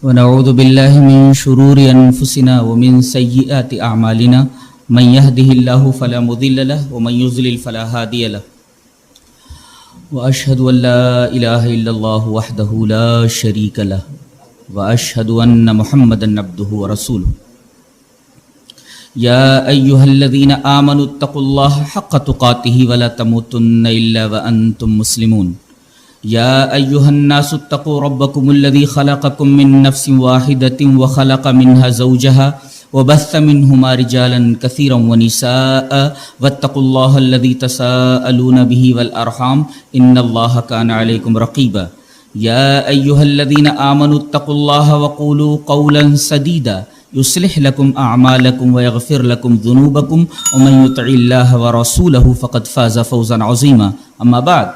ونعوذ بالله من شرور أنفسنا ومن سيئات أعمالنا من يهده الله فلا مضل له ومن يضلل فلا هادي له وأشهد أن لا إله إلا الله وحده لا شريك له وأشهد أن محمدا عبده ورسوله يا أيها الذين آمنوا اتقوا الله حق تقاته ولا تموتن إلا وأنتم مسلمون يا أيها الناس اتقوا ربكم الذي خلقكم من نفس واحدة وخلق منها زوجها وبث منهما رجالا كثيرا ونساء واتقوا الله الذي تساءلون به والأرحام إن الله كان عليكم رقيبا يا أيها الذين آمنوا اتقوا الله وقولوا قولا سديدا يصلح لكم أعمالكم ويغفر لكم ذنوبكم ومن يطع الله ورسوله فقد فاز فوزا عظيما أما بعد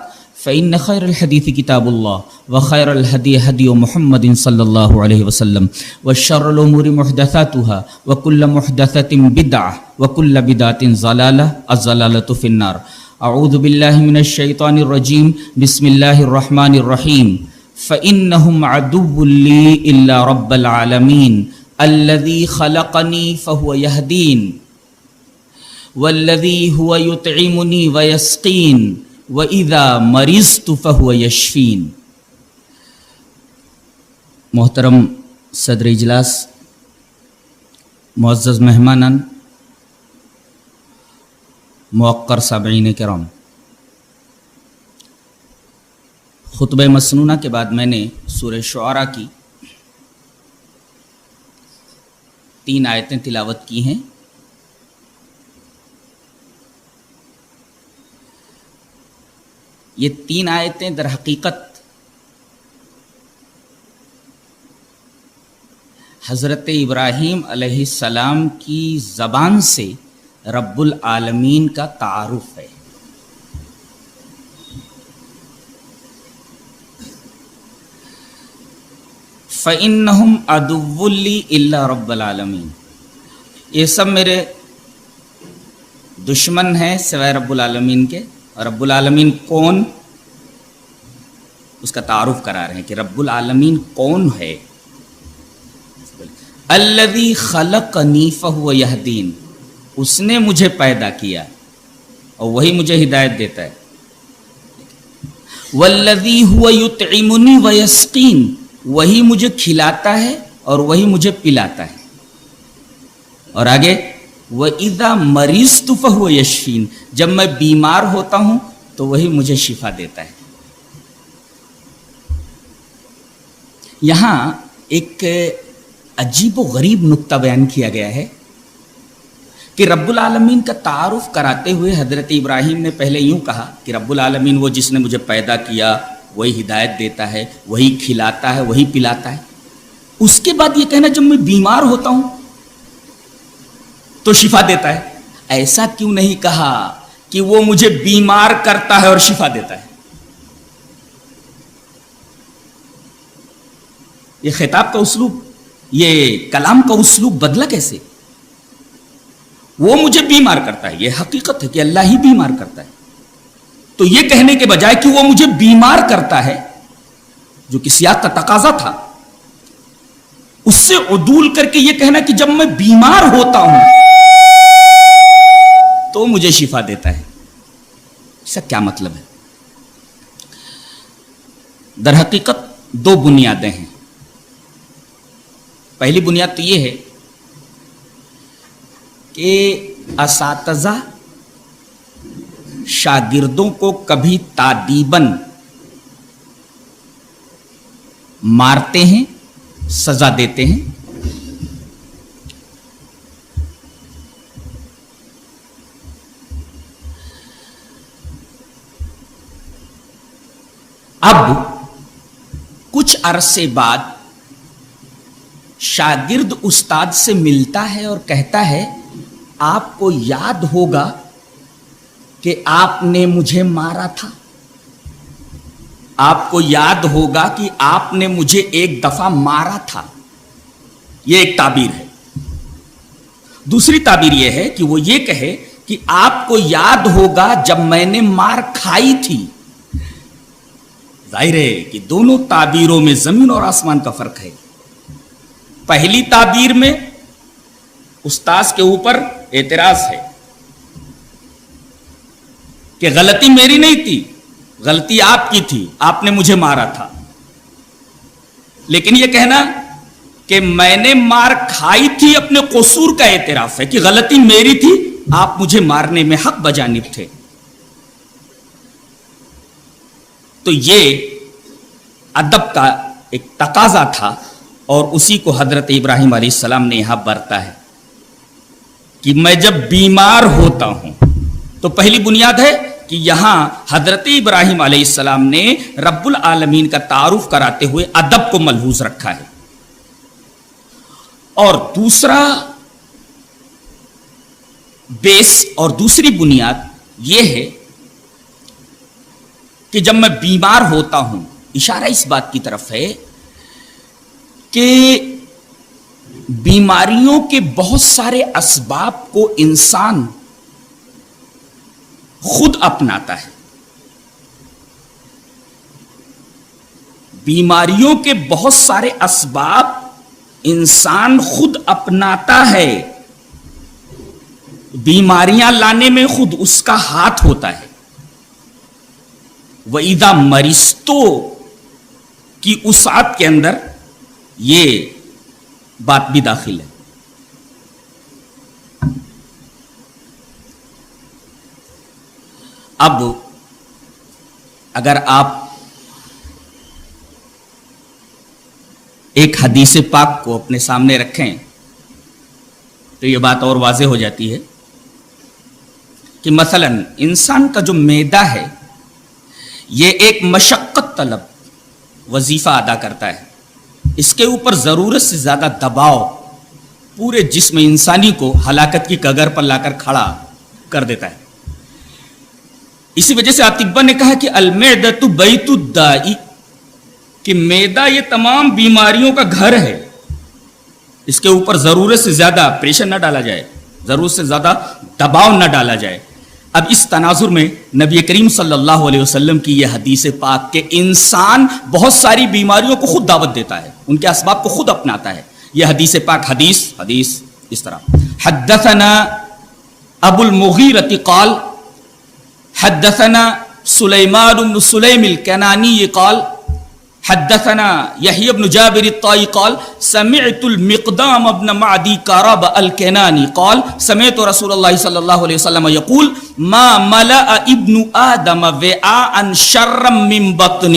فإن خير الحديث كتاب الله وخير الهدي هدي محمد صلى الله عليه وسلم وشر الأمور محدثاتها وكل محدثة بدعة وكل بدعة ضلالة الضلالة في النار أعوذ بالله من الشيطان الرجيم بسم الله الرحمن الرحيم فإنهم عدو لي إلا رب العالمين الذي خلقني فهو يهدين والذي هو يطعمني ويسقين وَإِذَا مَرِضْتُ فَهُوَ يَشْفِينِ۔ محترم صدر اجلاس، معزز مہمانان، موقر سامعین کرام، خطبہ مسنونہ کے بعد میں نے سورہ شعراء کی 3 آیتیں تلاوت کی ہیں۔ یہ 3 آیتیں در حقیقت حضرت ابراہیم علیہ السلام کی زبان سے رب العالمین کا تعارف ہے۔ فَإِنَّهُمْ عَدُوٌّ لِّي إِلَّا رَبَّ الْعَالَمِينَ، یہ سب میرے دشمن ہیں سوائے رب العالمین کے۔ اور رب العالمین کون، اس کا تعارف کرا رہے ہیں کہ رب العالمین کون ہے۔ الذی خلقنی فہو یہدین، اس نے مجھے پیدا کیا اور وہی مجھے ہدایت دیتا ہے۔ والذی هو یطعمنی ویسقین، وہی مجھے کھلاتا ہے اور وہی مجھے پلاتا ہے۔ اور آگے وَإِذَا مَرِضْتُ فَهُوَ يَشْفِينِ، جب میں بیمار ہوتا ہوں تو وہی مجھے شفا دیتا ہے۔ یہاں ایک عجیب و غریب نکتہ بیان کیا گیا ہے کہ رب العالمین کا تعارف کراتے ہوئے حضرت ابراہیم نے پہلے یوں کہا کہ رب العالمین وہ جس نے مجھے پیدا کیا، وہی ہدایت دیتا ہے، وہی کھلاتا ہے، وہی پلاتا ہے۔ اس کے بعد یہ کہنا جب میں بیمار ہوتا ہوں تو شفا دیتا ہے۔ ایسا کیوں نہیں کہا کہ وہ مجھے بیمار کرتا ہے اور شفا دیتا ہے؟ یہ خطاب کا اسلوب، یہ کلام کا اسلوب بدلا کیسے؟ وہ مجھے بیمار کرتا ہے، یہ حقیقت ہے کہ اللہ ہی بیمار کرتا ہے، تو یہ کہنے کے بجائے کہ وہ مجھے بیمار کرتا ہے، جو کہ سیاق کا تقاضا تھا، اس سے عدول کر کے یہ کہنا کہ جب میں بیمار ہوتا ہوں تو مجھے شفا دیتا ہے، اس کا کیا مطلب ہے؟ در حقیقت 2 بنیادیں ہیں۔ پہلی بنیاد تو یہ ہے کہ اساتذہ شاگردوں کو کبھی تادیباً مارتے ہیں، سزا دیتے ہیں، اب کچھ عرصے بعد شاگرد استاد سے ملتا ہے اور کہتا ہے آپ کو یاد ہوگا کہ آپ نے مجھے مارا تھا، آپ کو یاد ہوگا کہ آپ نے مجھے ایک دفعہ مارا تھا۔ یہ ایک تعبیر ہے۔ دوسری تعبیر یہ ہے کہ وہ یہ کہے کہ آپ کو یاد ہوگا جب میں نے مار کھائی تھی۔ ظاہر ہے کہ دونوں تعبیروں میں زمین اور آسمان کا فرق ہے۔ پہلی تعبیر میں استاذ کے اوپر اعتراض ہے کہ غلطی میری نہیں تھی، غلطی آپ کی تھی، آپ نے مجھے مارا تھا. لیکن یہ کہنا کہ میں نے مار کھائی تھی اپنے قصور کا اعتراف ہے کہ غلطی میری تھی، آپ مجھے مارنے میں حق بجانب تھے. تو یہ ادب کا ایک تقاضا تھا اور اسی کو حضرت ابراہیم علیہ السلام نے یہاں برتا ہے کہ میں جب بیمار ہوتا ہوں تو پہلی بنیاد ہے کہ یہاں حضرت ابراہیم علیہ السلام نے رب العالمین کا تعارف کراتے ہوئے ادب کو ملحوظ رکھا ہے. اور دوسرا بیس اور دوسری بنیاد یہ ہے کہ جب میں بیمار ہوتا ہوں، اشارہ اس بات کی طرف ہے کہ بیماریوں کے بہت سارے اسباب کو انسان خود اپناتا ہے. بیماریوں کے بہت سارے اسباب انسان خود اپناتا ہے. بیماریاں لانے میں خود اس کا ہاتھ ہوتا ہے. وَإِذَا مَرِضْتُ کی وسعت کے اندر یہ بات بھی داخل ہے. اب اگر آپ ایک حدیث پاک کو اپنے سامنے رکھیں تو یہ بات اور واضح ہو جاتی ہے کہ مثلا انسان کا جو معدہ ہے یہ ایک مشقت طلب وظیفہ ادا کرتا ہے. اس کے اوپر ضرورت سے زیادہ دباؤ پورے جسم انسانی کو ہلاکت کی کگار پر لا کر کھڑا کر دیتا ہے. اسی وجہ سے اطباء نے کہا کہ المعدۃ بیت الداء، کہ معدہ یہ تمام بیماریوں کا گھر ہے. اس کے اوپر ضرورت سے زیادہ پریشر نہ ڈالا جائے، ضرورت سے زیادہ دباؤ نہ ڈالا جائے. اب اس تناظر میں نبی کریم صلی اللہ علیہ وسلم کی یہ حدیث پاک کہ انسان بہت ساری بیماریوں کو خود دعوت دیتا ہے، ان کے اسباب کو خود اپناتا ہے. یہ حدیث پاک حدیث اس طرح حدثنا ابو المغیرۃ قال حدثنا سلیمان بن سلیم الکنانی قال حدثنا يحيى بن جابر الطائي قال سمعت المقدام بن معدي كرب الكناني قال سمعت رسول الله صلى الله عليه وسلم يقول ما ملأ ابن آدم وعاء شرا من بطن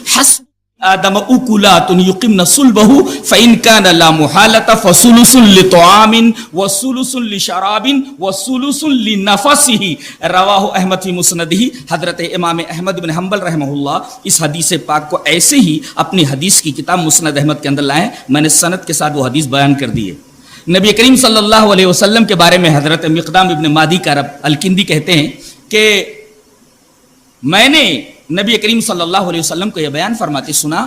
حسب آدم أكلات يقمن صلبه فإن كان لا محالة فثلث لطعام وثلث لشراب وثلث لنفسه رواہ احمد فی مسندہ. حضرت امام احمد بن حنبل رحمہ اللہ اس حدیث پاک کو ایسے ہی اپنی حدیث کی کتاب مسند احمد کے اندر لائیں. میں نے سند کے ساتھ وہ حدیث بیان کر دی ہے. نبی کریم صلی اللہ علیہ وسلم کے بارے میں حضرت مقدام ابن مادی کرب الکندی کہتے ہیں کہ میں نے نبی کریم صلی اللہ علیہ وسلم کو یہ بیان فرماتے سنا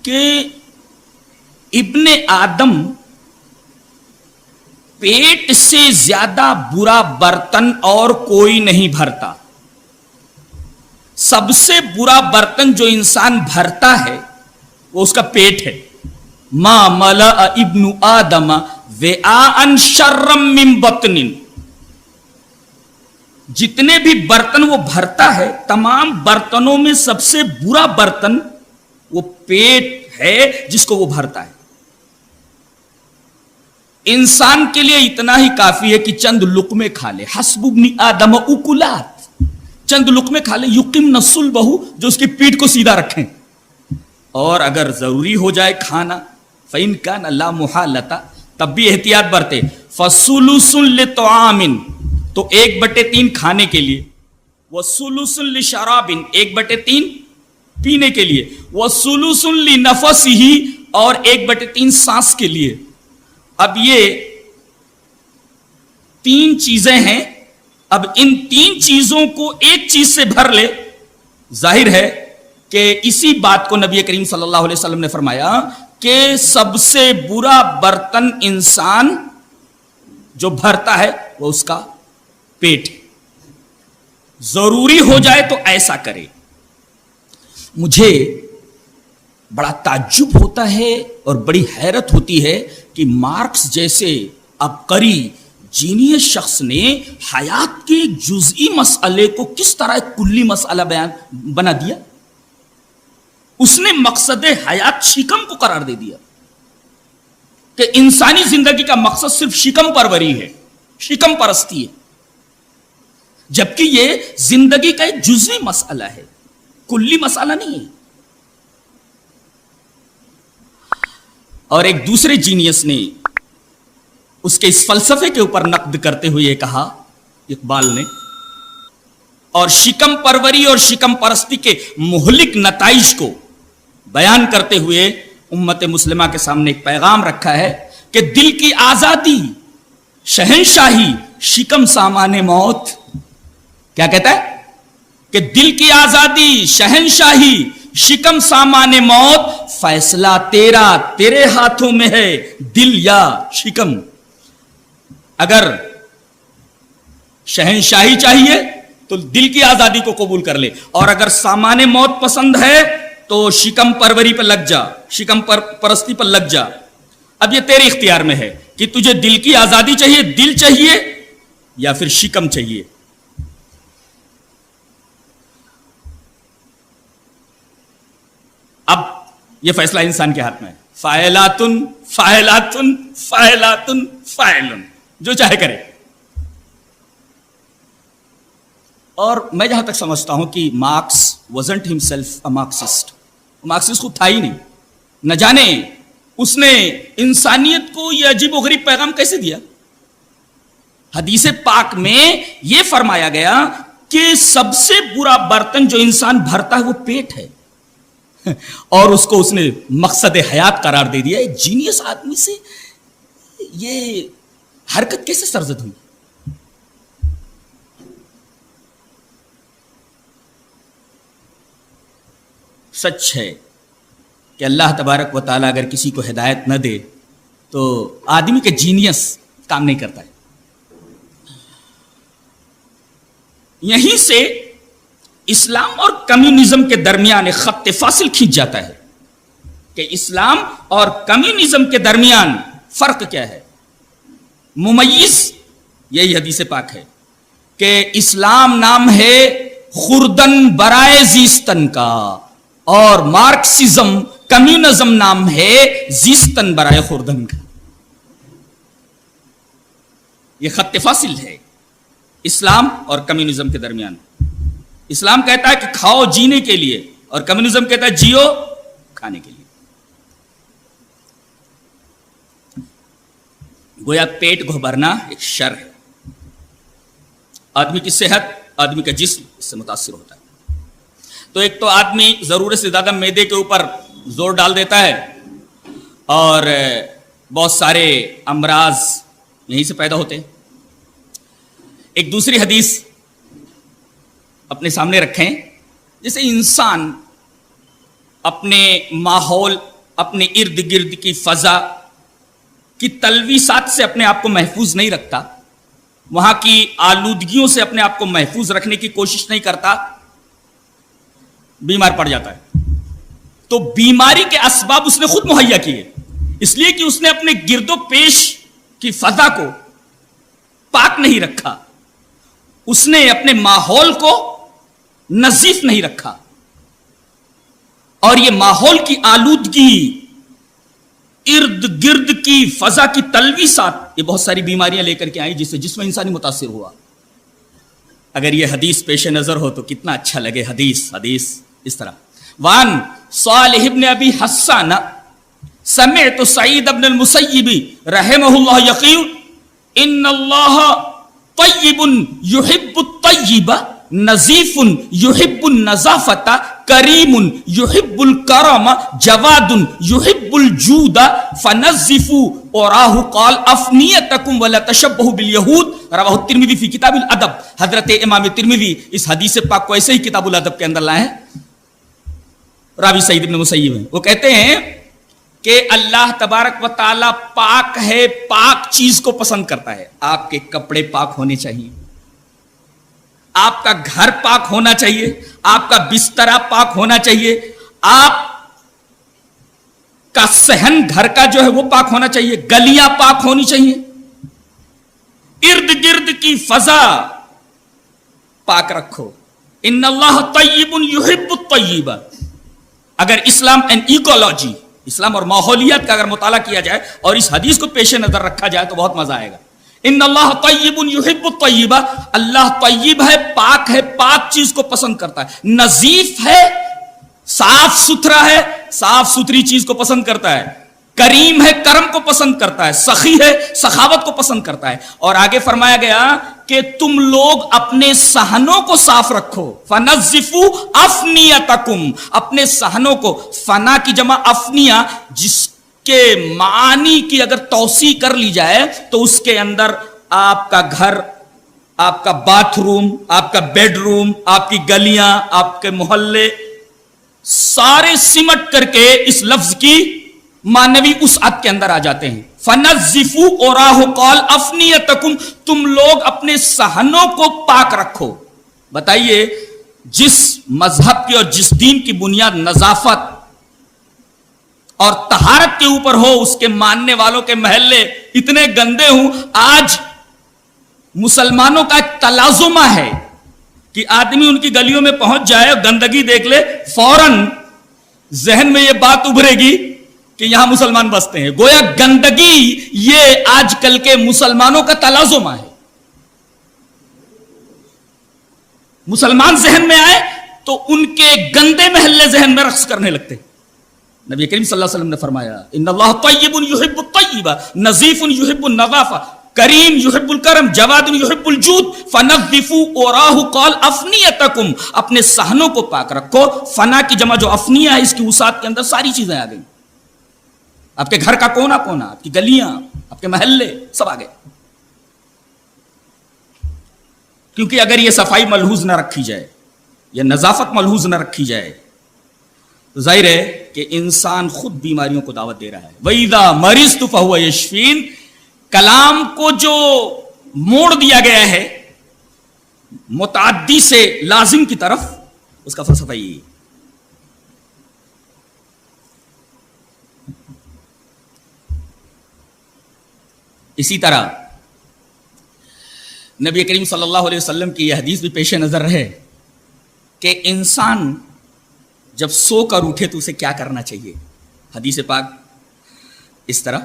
کہ ابن آدم پیٹ سے زیادہ برا برتن اور کوئی نہیں بھرتا. سب سے برا برتن جو انسان بھرتا ہے وہ اس کا پیٹ ہے. ما ملأ ابن آدم وعاء شرا من بطن، جتنے بھی برتن وہ بھرتا ہے تمام برتنوں میں سب سے برا برتن وہ پیٹ ہے جس کو وہ بھرتا ہے. انسان کے لیے اتنا ہی کافی ہے کہ چند لقمے کھا لے. حسب ابن آدم اکلات، چند لقمے کھا لے. یقمن صلبہ، جو اس کی پیٹھ کو سیدھا رکھیں. اور اگر ضروری ہو جائے کھانا فإن كان لا محالة، تب بھی احتیاط برتے. فثلث لطعام، تو 1/3 کھانے کے لیے. وثلث لشراب، 1/3 پینے کے لیے. وثلث لنفسہ، اور 1/3 سانس کے لیے. اب یہ 3 چیزیں ہیں. اب ان 3 چیزوں کو ایک چیز سے بھر لے، ظاہر ہے کہ اسی بات کو نبی کریم صلی اللہ علیہ وسلم نے فرمایا کہ سب سے برا برتن انسان جو بھرتا ہے وہ اس کا پیٹ. ضروری ہو جائے تو ایسا کرے. مجھے بڑا تعجب ہوتا ہے اور بڑی حیرت ہوتی ہے کہ مارکس جیسے عبقری جینیس شخص نے حیات کے ایک جزئی مسئلے کو کس طرح ایک کلی مسئلہ بنا دیا. اس نے مقصد حیات شکم کو قرار دے دیا کہ انسانی زندگی کا مقصد صرف شکم پروری ہے، شکم پرستی ہے، جبکہ یہ زندگی کا ایک جزوی مسئلہ ہے، کلی مسئلہ نہیں ہے. اور ایک دوسرے جینیس نے اس کے اس فلسفے کے اوپر نقد کرتے ہوئے یہ کہا، اقبال نے، اور شکم پروری اور شکم پرستی کے مہلک نتائج کو بیان کرتے ہوئے امت مسلمہ کے سامنے ایک پیغام رکھا ہے کہ دل کی آزادی، شہنشاہی، شکم سامان موت. کیا کہتا ہے؟ کہ دل کی آزادی، شہنشاہی، شکم سامان موت، فیصلہ تیرا، تیرے ہاتھوں میں ہے، دل یا شکم. اگر شہنشاہی چاہیے تو دل کی آزادی کو قبول کر لے، اور اگر سامان موت پسند ہے تو شکم پروری پر لگ جا، شکم پرستی پر لگ جا. اب یہ تیرے اختیار میں ہے کہ تجھے دل کی آزادی چاہیے، دل چاہیے، یا پھر شکم چاہیے. اب یہ فیصلہ انسان کے ہاتھ میں ہے. فاعلاتن فاعلاتن فاعلاتن فاعلن، جو چاہے کرے. اور میں جہاں تک سمجھتا ہوں کہ marks wasn't himself a Marxist، Marxist خود تھا ہی نہیں. نہ جانے اس نے انسانیت کو یہ عجیب و غریب پیغام کیسے دیا. حدیث پاک میں یہ فرمایا گیا کہ سب سے برا برتن جو انسان بھرتا ہے وہ پیٹ ہے، اور اس کو اس نے مقصد حیات قرار دے دیا. ایک جینیس آدمی سے یہ حرکت کیسے سرزد ہوئی؟ سچ ہے کہ اللہ تبارک و تعالیٰ اگر کسی کو ہدایت نہ دے تو آدمی کے جینیس کام نہیں کرتا ہے. یہیں سے اسلام اور کمیونزم کے درمیان ایک خط فاصل کھینچ جاتا ہے کہ اسلام اور کمیونزم کے درمیان فرق کیا ہے. ممیز یہی حدیث پاک ہے کہ اسلام نام ہے خوردن برائے زیستن کا، اور مارکسزم، کمیونزم نام ہے زیستن برائے خوردن کا. یہ خط فاصل ہے اسلام اور کمیونزم کے درمیان. اسلام کہتا ہے کہ کھاؤ جینے کے لیے، اور کمیونزم کہتا ہے جیو کھانے کے لیے. گویا پیٹ کو بھرنا ایک شر ہے. آدمی کی صحت، آدمی کا جسم اس سے متاثر ہوتا ہے. تو ایک تو آدمی ضرورت سے زیادہ معدے کے اوپر زور ڈال دیتا ہے اور بہت سارے امراض یہیں سے پیدا ہوتے ہیں. ایک دوسری حدیث اپنے سامنے رکھیں، جیسے انسان اپنے ماحول، اپنے ارد گرد کی فضا کی تلویثات سے اپنے آپ کو محفوظ نہیں رکھتا، وہاں کی آلودگیوں سے اپنے آپ کو محفوظ رکھنے کی کوشش نہیں کرتا، بیمار پڑ جاتا ہے. تو بیماری کے اسباب اس نے خود مہیا کیے، اس لیے کہ اس نے اپنے گرد و پیش کی فضا کو پاک نہیں رکھا، اس نے اپنے ماحول کو نظیف نہیں رکھا. اور یہ ماحول کی آلودگی، ارد گرد کی فضا کی تلویثات، یہ بہت ساری بیماریاں لے کر کے آئی جس سے جسم انسانی متاثر ہوا. اگر یہ حدیث پیش نظر ہو تو کتنا اچھا لگے. حدیث اس طرح وان صالح ابن ابی حسان سمعت سعید ابن المسیب رحمہ اللہ یقول ان اللہ طیب یحب الطیب نظیف یحب النظافت کریم یحب الکرم جواد یحب الجود فنظفوا اوراہ قال افنیتکم ولا تشبہوا بالیہود رواہ الترمذی فی کتاب الادب. حضرت امام ترمذی اس حدیث پاک کو ایسے ہی کتاب الادب کے اندر لائے ہیں. راوی سعید ابن مسیب ہیں، وہ کہتے ہیں کہ اللہ تبارک و تعالی پاک ہے، پاک چیز کو پسند کرتا ہے. آپ کے کپڑے پاک ہونے چاہیے، آپ کا گھر پاک ہونا چاہیے، آپ کا بستر پاک ہونا چاہیے، آپ کا صحن گھر کا جو ہے وہ پاک ہونا چاہیے, گلیاں پاک ہونی چاہیے, ارد گرد کی فضا پاک رکھو. ان اللہ طیب یحب الطیب. اگر اسلام اینڈ ایکولوجی, اسلام اور ماحولیات کا اگر مطالعہ کیا جائے اور اس حدیث کو پیش نظر رکھا جائے تو بہت مزہ آئے گا. ان اللہ طیب یحب الطیب, اللہ طیب ہے, پاک ہے, پاک چیز کو پسند کرتا ہے, نظیف ہے, صاف ستھرا ہے, صاف ستھری چیز کو پسند کرتا ہے, کریم ہے, کرم کو پسند کرتا ہے, سخی ہے, سخاوت کو پسند کرتا ہے. اور آگے فرمایا گیا کہ تم لوگ اپنے صحنوں کو صاف رکھو. فنظفوا افنیتکم, اپنے صحنوں کو, فنا کی جمع افنیہ, جس کے معنی کی اگر توسیع کر لی جائے تو اس کے اندر آپ کا گھر, آپ کا باتھ روم, آپ کا بیڈ روم, آپ کی گلیاں, آپ کے محلے, سارے سمٹ کر کے اس لفظ کی معنوی وسعت کے اندر آ جاتے ہیں. فنظفوا اوراہ قال افنیتکم, تم لوگ اپنے صحنوں کو پاک رکھو. بتائیے, جس مذہب کی اور جس دین کی بنیاد نظافت اور طہارت کے اوپر ہو, اس کے ماننے والوں کے محلے اتنے گندے ہوں. آج مسلمانوں کا ایک تلازمہ ہے کہ آدمی ان کی گلیوں میں پہنچ جائے اور گندگی دیکھ لے, فوراً ذہن میں یہ بات ابھرے گی کہ یہاں مسلمان بستے ہیں. گویا گندگی یہ آج کل کے مسلمانوں کا تلازمہ ہے. مسلمان ذہن میں آئے تو ان کے گندے محلے ذہن میں رقص کرنے لگتے. نبی کریم صلی اللہ علیہ وسلم نے فرمایا ان اللہ طیب یحب الطیب, نظیف یحب النظافہ, کریم یحب الکرم, جواد یحب الجود. فنظفوا اوراہ قال افنیتکم, اپنے صحنوں کو پاک رکھو. فنا کی جمع جو افنیہ ہے, اس کی وسعت کے اندر ساری چیزیں آ گئی. آپ کے گھر کا کونا کونا, آپ کی گلیاں, آپ کے محلے, سب آ گئے. کیونکہ اگر یہ صفائی ملحوظ نہ رکھی جائے, یہ نظافت ملحوظ نہ رکھی جائے, تو ظاہر ہے کہ انسان خود بیماریوں کو دعوت دے رہا ہے. وَإِذَا مَرِضْتُ فَهُوَ يَشْفِينِ, کلام کو جو موڑ دیا گیا ہے متعدی سے لازم کی طرف, اس کا فلسفہ یہ ہے. اسی طرح نبی کریم صلی اللہ علیہ وسلم کی یہ حدیث بھی پیش نظر رہے کہ انسان جب سو کر اٹھے تو اسے کیا کرنا چاہیے. حدیث پاک اس طرح,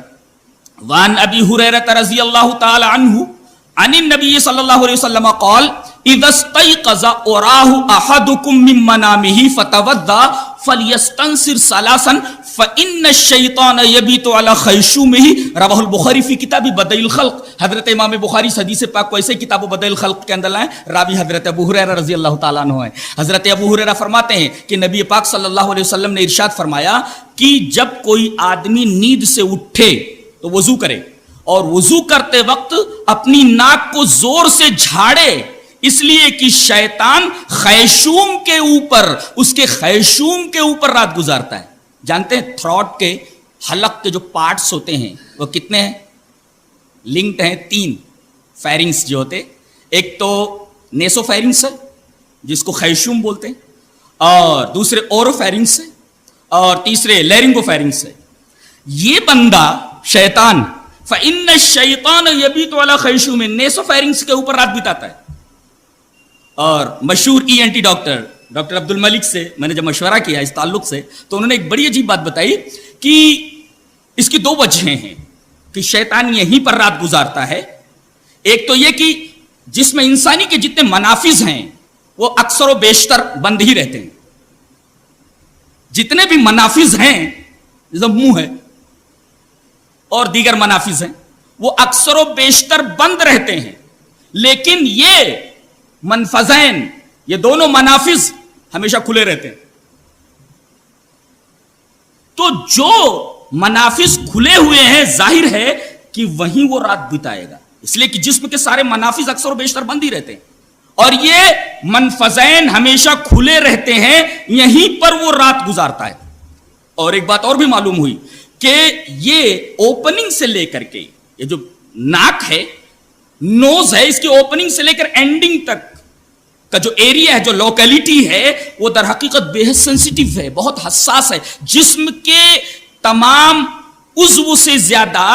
وان ابی ہریرہ رضی اللہ تعالی عنہ عن النبی صلی اللہ علیہ وسلم قال اذا استيقظ اوراه احدكم من منامه فتوضا فليستنصر ثلاثا فان الشیطان یبیت علی خیشومه, رواہ البخاری فی کتاب بدء الخلق. حضرت امام بخاری حدیث پاک کو ایسے کتاب بدء الخلق کے اندر لائیں, راوی حضرت ابو ہریرہ رضی اللہ تعالیٰ عنہ ہیں. حضرت ابو ہریرہ فرماتے ہیں کہ نبی پاک صلی اللہ علیہ وسلم نے ارشاد فرمایا کہ جب کوئی آدمی نیند سے اٹھے تو وضو کرے, اور وضو کرتے وقت اپنی ناک کو زور سے جھاڑے, اس لیے کہ شیطان خیشوم کے اوپر, اس کے خیشوم کے اوپر رات گزارتا ہے. جانتے ہیں تھروٹ کے حلق کے جو پارٹس ہوتے ہیں وہ کتنے ہیں؟ لنکڈ ہیں, 3 فیرنگس جو ہوتے, ایک تو نیسو فیرنگس ہے جس کو خیشوم بولتے ہیں, اور دوسرے اورو فیرنگس ہے, اور تیسرے لیرنگو فیرنگس ہے. یہ بندہ شیطان, فَإِنَّ الشَّيْطَانَ يَبِيتُ عَلَى خَيْشُومٍ, نیسو فیرنگس کے اوپر رات بتاتا ہے. اور مشہور ENT ڈاکٹر عبد الملک سے میں نے جب مشورہ کیا اس تعلق سے, تو انہوں نے ایک بڑی عجیب بات بتائی کہ اس کی 2 وجہیں ہیں کہ شیطان یہیں پر رات گزارتا ہے. ایک تو یہ کہ جس میں انسانی کے جتنے منافذ ہیں وہ اکثر و بیشتر بند ہی رہتے ہیں. جتنے بھی منافذ ہیں, جیسے منہ ہے اور دیگر منافذ ہیں, وہ اکثر و بیشتر بند رہتے ہیں. لیکن یہ منفذین, یہ دونوں منافذ ہمیشہ کھلے رہتے ہیں. تو جو منافذ کھلے ہوئے ہیں ظاہر ہے کہ وہیں وہ رات بتائے گا, اس لیے کہ جسم کے سارے منافذ اکثر و بیشتر بند ہی رہتے ہیں, اور یہ منفذین ہمیشہ کھلے رہتے ہیں, یہیں پر وہ رات گزارتا ہے. اور ایک بات اور بھی معلوم ہوئی کہ یہ اوپننگ سے لے کر کے, یہ جو ناک ہے, نوز ہے, اس کی اوپننگ سے لے کر اینڈنگ تک کا جو ایریا ہے, جو لوکیلٹی ہے, وہ در حقیقت بے حد سینسیٹیو ہے, بہت حساس ہے. جسم کے تمام عضو سے زیادہ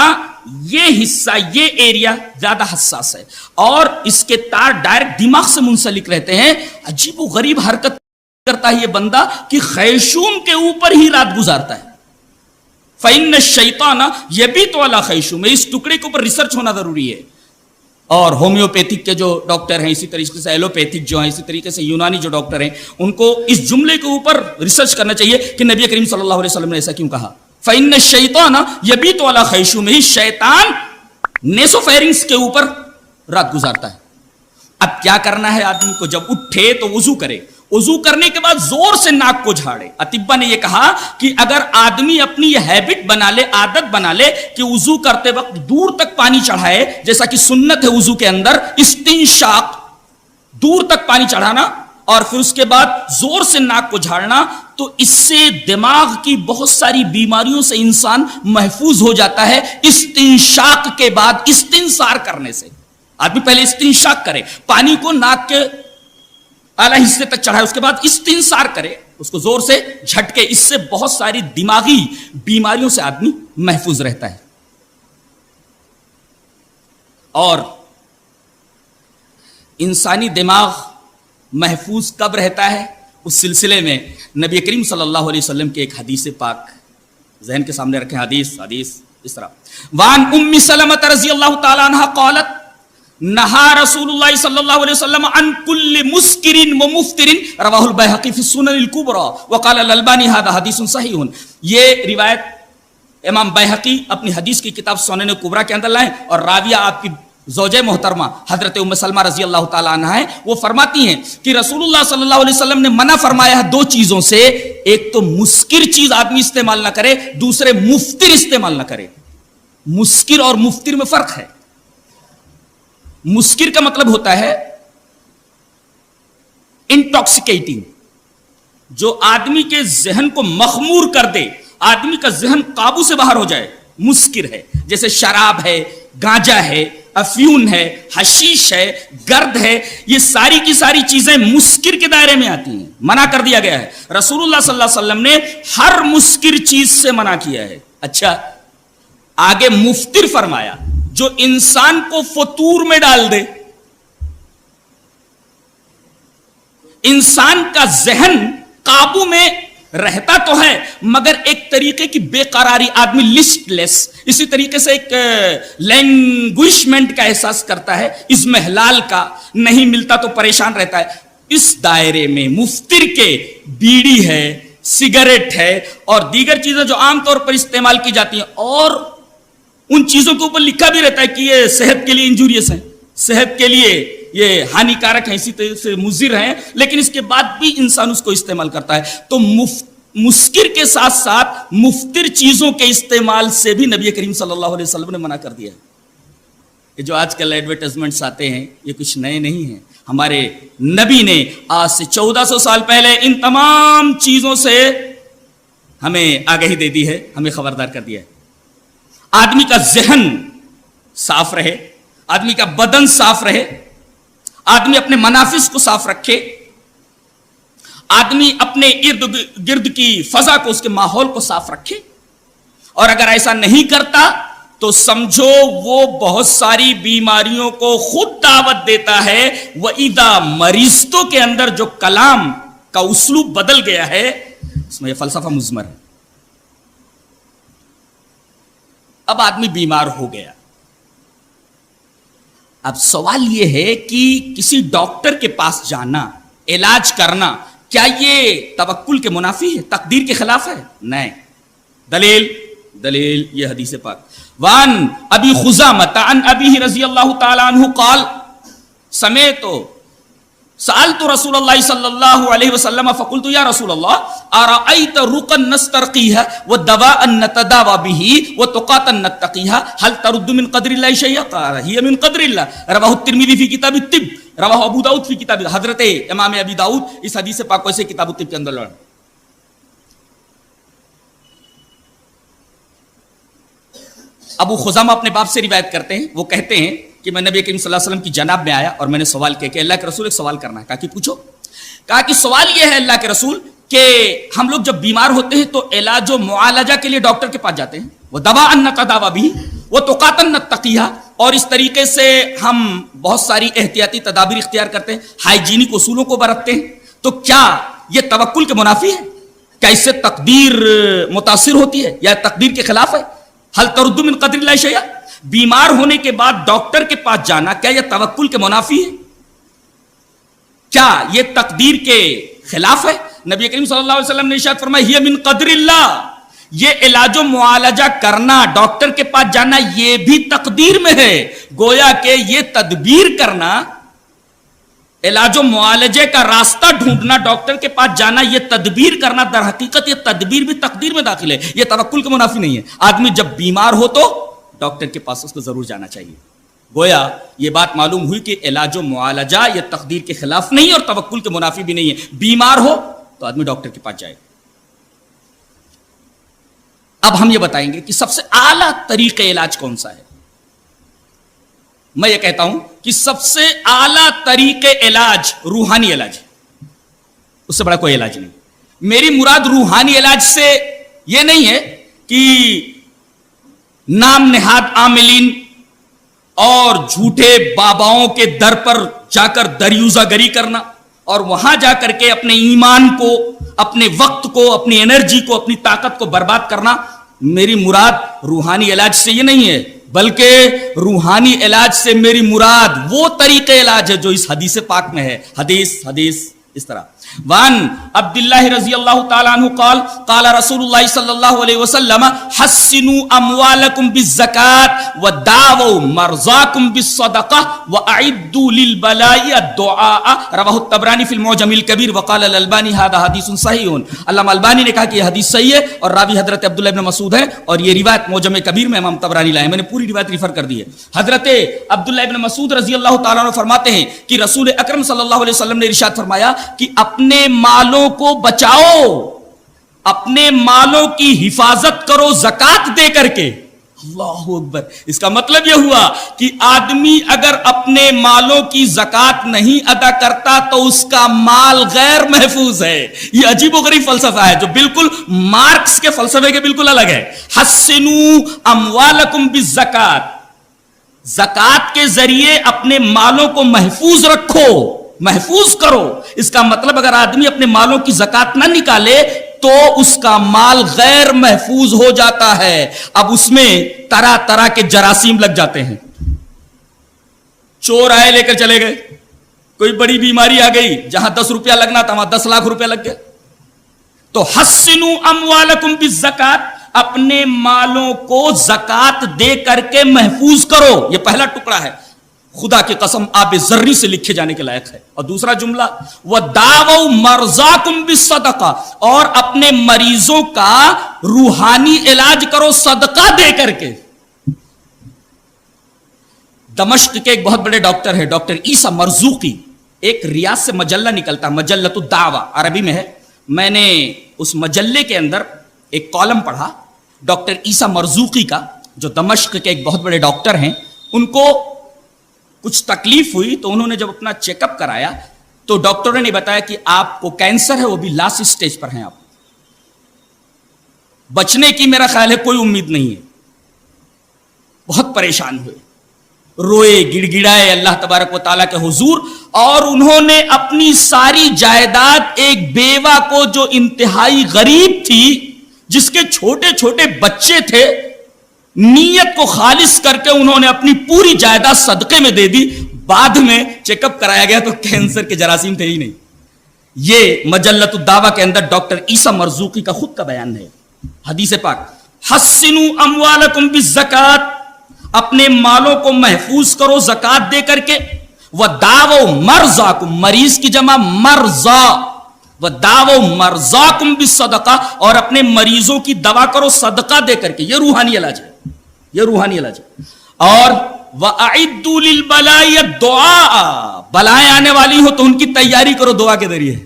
یہ حصہ، یہ ایریا زیادہ حساس ہے، اور اس کے تار ڈائریکٹ دماغ سے منسلک رہتے ہیں. عجیب و غریب حرکت کرتا ہے یہ بندہ کہ خیشوم کے اوپر ہی رات گزارتا ہے. فَإِنَّ الشَّيْطَانَ يَبِيتُ عَلَى خَيْشُومِ، اس ٹکڑے کے اوپر ریسرچ ہونا ضروری ہے. اور ہومیوپیتھک کے جو ڈاکٹر ہیں، اسی طریقے سے ایلوپیتھک جو ہیں، اسی طریقے سے یونانی جو ڈاکٹر ہیں، ان کو اس جملے کے اوپر ریسرچ کرنا چاہیے کہ نبی کریم صلی اللہ علیہ وسلم نے ایسا کیوں کہا. فَإِنَّ الشَّيْطَانَ يَبِيتُ عَلَى خَيْشُومِهِ، شیطان نیسوفیرنگس کے اوپر رات گزارتا ہے. اب کیا کرنا ہے آدمی کو؟ جب اٹھے تو وضو کرے، وضو کرنے کے بعد زور سے ناک کو جھاڑے. اطباء نے یہ کہا کہ اگر آدمی اپنی یہ ہیبٹ بنا لے، عادت بنا لے کہ وضو کرتے وقت دور تک پانی چڑھائے، جیسا کہ سنت ہے وضو کے اندر استنشاق، دور تک پانی چڑھانا اور پھر اس کے بعد زور سے ناک کو جھاڑنا، تو اس سے دماغ کی بہت ساری بیماریوں سے انسان محفوظ ہو جاتا ہے. استنشاق کے بعد استنثار کرنے سے، آدمی پہلے استنشاق کرے، پانی کو ناک کے اعلی حصے تک چڑھائے، اس کے بعد استنثار کرے، اس کو زور سے جھٹکے. اس سے بہت ساری دماغی بیماریوں سے آدمی محفوظ رہتا ہے. اور انسانی دماغ محفوظ کب رہتا ہے؟ اس سلسلے میں نبی کریم صلی اللہ علیہ وسلم کے ایک حدیث پاک ذہن کے سامنے رکھیں. حدیث اس طرح، وان ام سلمۃ رضی اللہ تعالی عنہا قالت نہا رسول اللہ صلی اللہ علیہ وسلم عن کل مسکر و مفتر، رواہ البیہقی فی السنن الکبری وقال الالبانی ھذا حدیث صحیح. یہ روایت امام بیہقی اپنی حدیث کی کتاب سنن کبریٰ کے اندر لائیں، اور راویہ آپ کی زوجہ محترمہ حضرت ام سلمہ رضی اللہ تعالی عنہا ہیں. وہ فرماتی ہیں کہ رسول اللہ صلی اللہ علیہ وسلم نے منع فرمایا ہے دو چیزوں سے، ایک تو مسکر چیز آدمی استعمال نہ کرے، دوسرے مفتر استعمال نہ کرے. مسکر اور مفتر میں فرق ہے. مسکر کا مطلب ہوتا ہے انٹاکسیکیٹنگ، جو آدمی کے ذہن کو مخمور کر دے، آدمی کا ذہن قابو سے باہر ہو جائے، مسکر ہے. جیسے شراب ہے، گانجا ہے، افیون ہے، حشیش ہے، گرد ہے، یہ ساری کی ساری چیزیں مسکر کے دائرے میں آتی ہیں، منع کر دیا گیا ہے. رسول اللہ صلی اللہ علیہ وسلم نے ہر مسکر چیز سے منع کیا ہے. اچھا، آگے مفتر فرمایا جو انسان کو فطور میں ڈال دے. انسان کا ذہن قابو میں رہتا تو ہے مگر ایک طریقے کی بے قراری، آدمی لسٹ لیس، اسی طریقے سے ایک لینگویشمنٹ کا احساس کرتا ہے، اضمحلال کا، نہیں ملتا تو پریشان رہتا ہے. اس دائرے میں مفتر کے بیڑی ہے، سگریٹ ہے اور دیگر چیزیں جو عام طور پر استعمال کی جاتی ہیں، اور ان چیزوں کے اوپر لکھا بھی رہتا ہے کہ یہ صحت کے لیے انجوریس ہیں، صحت کے لیے یہ ہانیکارک ہیں، اسی طرح سے مضر ہیں، لیکن اس کے بعد بھی انسان اس کو استعمال کرتا ہے. تو مسکر کے ساتھ ساتھ مفتر چیزوں کے استعمال سے بھی نبی کریم صلی اللہ علیہ وسلم نے منع کر دیا ہے. یہ جو آج کل ایڈورٹائزمنٹس آتے ہیں یہ کچھ نئے نہیں ہیں. ہمارے نبی نے آج سے 1400 سال پہلے ان تمام چیزوں سے ہمیں آگاہی دے دی ہے، ہمیں خبردار کر دیا ہے. آدمی کا ذہن صاف رہے، آدمی کا بدن صاف رہے، آدمی اپنے منافذ کو صاف رکھے، آدمی اپنے ارد گرد کی فضا کو، اس کے ماحول کو صاف رکھے. اور اگر ایسا نہیں کرتا تو سمجھو وہ بہت ساری بیماریوں کو خود دعوت دیتا ہے. وَإِذَا مَرِضْتُ کے اندر جو کلام کا اسلوب بدل گیا ہے، اس میں یہ فلسفہ مضمر ہے. اب آدمی بیمار ہو گیا، اب سوال یہ ہے کہ کسی ڈاکٹر کے پاس جانا، علاج کرنا، کیا یہ توکل کے منافی ہے، تقدیر کے خلاف ہے؟ نہیں. دلیل یہ حدیث پاک. وان ابی خزامۃ عن ابیہ رضی اللہ تعالی عنہ قال سمعت سألت رسول اللہ صلی اللہ علیہ وسلم فقلت یا رسول اللہ ارأیت رقا نسترقیها ودواء نتداوى به وتقاتا نتقیها هل ترد من قدر اللہ شیئا قال هي من قدر اللہ. رواہ الترمذی فی کتاب الطب، رواہ ابو داؤد فی کتاب، حضرت امام ابی داؤد اس حدیث پاک کو ایسے کتاب الطب کے اندر لڑ. ابو خزامہ اپنے باپ سے روایت کرتے ہیں، وہ کہتے ہیں کہ میں نبی کریم صلی اللہ علیہ وسلم کی جناب میں آیا اور میں نے سوال کیا کہ اللہ کے رسول ایک سوال کرنا ہے. کہا کہ پوچھو. کہا کہ سوال یہ ہے اللہ کے رسول کہ ہم لوگ جب بیمار ہوتے ہیں تو علاج و معالجہ کے لیے ڈاکٹر کے پاس جاتے ہیں. وہ دوا ان کا دعوی بھی وہ تو قاتن تقیہ, اور اس طریقے سے ہم بہت ساری احتیاطی تدابیر اختیار کرتے ہیں, ہائیجینک اصولوں کو برتتے ہیں. تو کیا یہ توکل کے منافی ہے؟ کیا اس سے تقدیر متاثر ہوتی ہے یا تقدیر کے خلاف ہے؟ حل ترد من قدر اللہ شیئا, بیمار ہونے کے بعد ڈاکٹر کے پاس جانا کیا یہ توکل کے منافی ہے؟ کیا یہ تقدیر کے خلاف ہے؟ نبی کریم صلی اللہ علیہ وسلم نے ارشاد فرمایا ہی من قدر اللہ, یہ علاج و معالجہ کرنا, ڈاکٹر کے پاس جانا, یہ بھی تقدیر میں ہے. گویا کہ یہ تدبیر کرنا, علاج و معالجے کا راستہ ڈھونڈنا, ڈاکٹر کے پاس جانا, یہ تدبیر کرنا, در حقیقت یہ تدبیر بھی تقدیر میں داخل ہے, یہ توکل کے منافی نہیں ہے. آدمی جب بیمار ہو تو ڈاکٹر کے پاس اس کو ضرور جانا چاہیے. گویا یہ بات معلوم ہوئی کہ علاج و معالجہ یہ تقدیر کے خلاف نہیں ہے اور توکل کے منافی بھی نہیں ہے. بیمار ہو تو آدمی ڈاکٹر کے پاس جائے. اب ہم یہ بتائیں گے کہ سب سے اعلیٰ طریقہ علاج کون سا ہے. میں یہ کہتا ہوں کہ سب سے اعلیٰ طریقہ علاج روحانی علاج ہے, اس سے بڑا کوئی علاج نہیں. میری مراد روحانی علاج سے یہ نہیں ہے کہ نام نہاد عاملین اور جھوٹے باباؤں کے در پر جا کر دریوزہ گری کرنا اور وہاں جا کر کے اپنے ایمان کو, اپنے وقت کو, اپنی انرجی کو, اپنی طاقت کو برباد کرنا. میری مراد روحانی علاج سے یہ نہیں ہے, بلکہ روحانی علاج سے میری مراد وہ طریقہ علاج ہے جو اس حدیث پاک میں ہے. حدیث اس طرح وان عبداللہ رضی اللہ تعالیٰ عنہ قال قال رسول اللہ صلی اللہ علیہ وسلم حسنوا اموالکم بالزکاة وداووا مرضاکم بالصدقہ واعدوا للبلاء الدعاء. رواہ الطبرانی فی المعجم الکبیر وقال الالبانی هذا حدیث صحیح. علامہ البانی نے کہا کہ یہ حدیث صحیح ہے اور راوی حضرت عبداللہ ابن مسعود ہے, اور یہ روایت معجم کبیر میں امام طبرانی لائے. میں نے پوری روایت ریفر کر دی ہے. حضرت عبداللہ ابن مسعود رضی اللہ تعالیٰ عنہ فرماتے ہیں کہ رسول اکرم صلی اللہ علیہ وسلم نے ارشاد فرمایا کہ اپنے مالوں کو بچاؤ, اپنے مالوں کی حفاظت کرو زکات دے کر کے. اللہ اکبر. اس کا مطلب یہ ہوا کہ آدمی اگر اپنے مالوں کی زکات نہیں ادا کرتا تو اس کا مال غیر محفوظ ہے. یہ عجیب و غریب فلسفہ ہے جو بالکل مارکس کے فلسفے کے بالکل الگ ہے. حسنوا اموالکم بالزکات, زکات کے ذریعے اپنے مالوں کو محفوظ رکھو, محفوظ کرو. اس کا مطلب اگر آدمی اپنے مالوں کی زکات نہ نکالے تو اس کا مال غیر محفوظ ہو جاتا ہے. اب اس میں طرح طرح کے جراثیم لگ جاتے ہیں. چور آئے لے کر چلے گئے, کوئی بڑی بیماری آ گئی, جہاں 10 روپیہ لگنا تھا وہاں 10 لاکھ روپیہ لگ گئے. تو حسنوا اموالکم بالزکات, اپنے مالوں کو زکات دے کر کے محفوظ کرو. یہ پہلا ٹکڑا ہے, خدا کی قسم آب ذری سے لکھے جانے کے لائق ہے. اور دوسرا جملہ وَدَاوَوْا مَرْضَاكُمْ بِالصَّدَقَةِ, اور اپنے مریضوں کا روحانی علاج کرو صدقہ دے کر کے. دمشق کے ایک بہت بڑے ڈاکٹر ہے, ڈاکٹر عیسیٰ مرزوقی. ایک ریاض سے مجلہ نکلتا, مجلۃ الدعوہ عربی میں ہے. میں نے اس مجلے کے اندر ایک کالم پڑھا ڈاکٹر عیسیٰ مرزوقی کا, جو دمشق کے ایک بہت بڑے ڈاکٹر ہیں. ان کو کچھ تکلیف ہوئی تو انہوں نے جب اپنا چیک اپ کرایا تو ڈاکٹروں نے بتایا کہ آپ کو کینسر ہے, وہ بھی لاسٹ سٹیج پر ہیں, آپ بچنے کی میرا خیال ہے کوئی امید نہیں ہے. بہت پریشان ہوئے, روئے, گڑ گڑائے اللہ تبارک و تعالیٰ کے حضور, اور انہوں نے اپنی ساری جائیداد ایک بیوہ کو جو انتہائی غریب تھی, جس کے چھوٹے چھوٹے بچے تھے, نیت کو خالص کر کے انہوں نے اپنی پوری جائیداد صدقے میں دے دی. بعد میں چیک اپ کرایا گیا تو کینسر کے جراثیم تھے ہی نہیں. یہ مجلۃ الدعوہ کے اندر ڈاکٹر عیسیٰ مرزوقی کا خود کا بیان ہے. حدیث پاک حسنوا اموالکم بالزکات, اپنے مالوں کو محفوظ کرو زکات دے کر کے. وَدَاوَوْا مَرْضَاكُمْ, مریض کی جمع مرضا, وَدَاوَوْا مَرْضَاكُمْ بِالصَّدَقَةِ, اور اپنے مریضوں کی دوا کرو صدقہ دے کر کے. یہ روحانی علاج ہے, یہ روحانی علاج ہے. اور وَأَعِدُّوا لِلْبَلَاءِ الدُّعَاءَ, بلائیں آنے والی ہو تو ان کی تیاری کرو دعا کے ذریعے.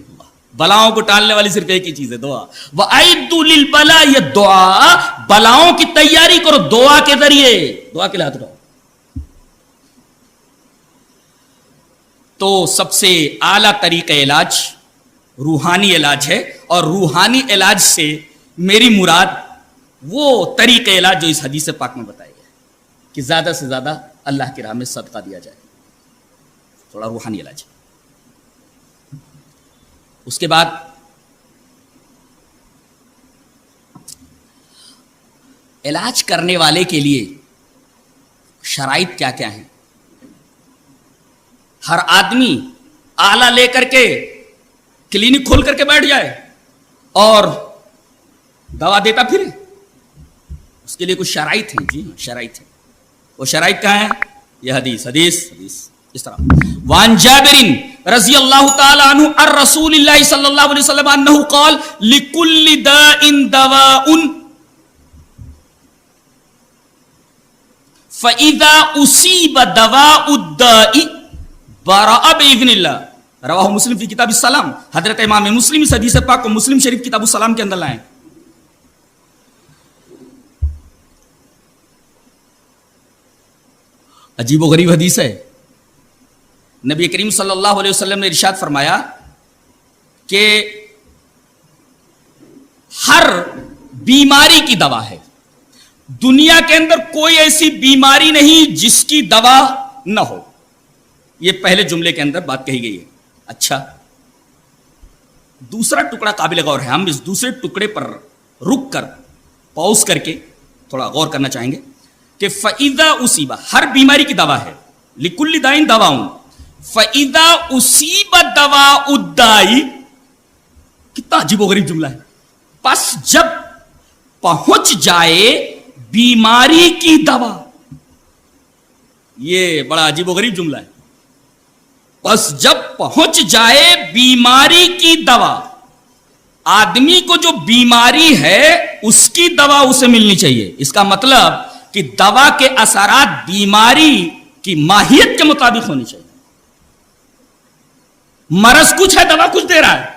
بلاؤں کو ٹالنے والی صرف ایک ہی چیز ہے, دعا. وَأَعِدُّوا لِلْبَلَاءِ الدُّعَاءَ, بلاؤں کی تیاری کرو دعا کے ذریعے, دعا کے لحاظ رہو. تو سب سے اعلیٰ طریقہ علاج روحانی علاج ہے، اور روحانی علاج سے میری مراد وہ طریقے علاج جو اس حدیث پاک میں بتائے گئے کہ زیادہ سے زیادہ اللہ کی راہ میں صدقہ دیا جائے، تھوڑا روحانی علاج۔ اس کے بعد علاج کرنے والے کے لیے شرائط کیا کیا ہیں؟ ہر آدمی آلہ لے کر کے کلینک کھول کر کے بیٹھ جائے اور دوا دیتا پھرے؟ اس کے لیے کچھ شرائط ہیں، جی شرائط ہے۔ وہ شرائط کہاں ہیں؟ یہ حدیث اس طرح وان جابر رضی اللہ تعالی عنہ الرسول اللہ صلی اللہ علیہ وسلم انہ قال لکل داء دواء فَإِذَا أُصِيبَ دَوَاءُ الدَّاءِ بَرَأَ بِإِذْنِ اللَّهِ رواہ مسلم فی کتاب السلام۔ حضرت امام مسلم اس حدیث پاک کو مسلم شریف کتاب السلام کے اندر لائیں۔ عجیب و غریب حدیث ہے۔ نبی کریم صلی اللہ علیہ وسلم نے ارشاد فرمایا کہ ہر بیماری کی دوا ہے، دنیا کے اندر کوئی ایسی بیماری نہیں جس کی دوا نہ ہو۔ یہ پہلے جملے کے اندر بات کہی گئی ہے۔ اچھا، دوسرا ٹکڑا قابل غور ہے، ہم اس دوسرے ٹکڑے پر رک کر پاؤز کر کے تھوڑا غور کرنا چاہیں گے کہ فَإِذَا أُصِيبَ ہر بیماری کی دوا ہے، لِكُلِّ دَاءٍ دَوَاءٌ فَإِذَا أُصِيبَ دَوَاءُ الدَّاءِ کتنا عجیب و غریب جملہ ہے۔ پس جب پہنچ جائے بیماری کی دوا، یہ بڑا عجیب و غریب جملہ ہے۔ بس جب پہنچ جائے بیماری کی دوا، آدمی کو جو بیماری ہے اس کی دوا اسے ملنی چاہیے۔ اس کا مطلب کہ دوا کے اثرات بیماری کی ماہیت کے مطابق ہونی چاہیے۔ مرض کچھ ہے، دوا کچھ دے رہا ہے۔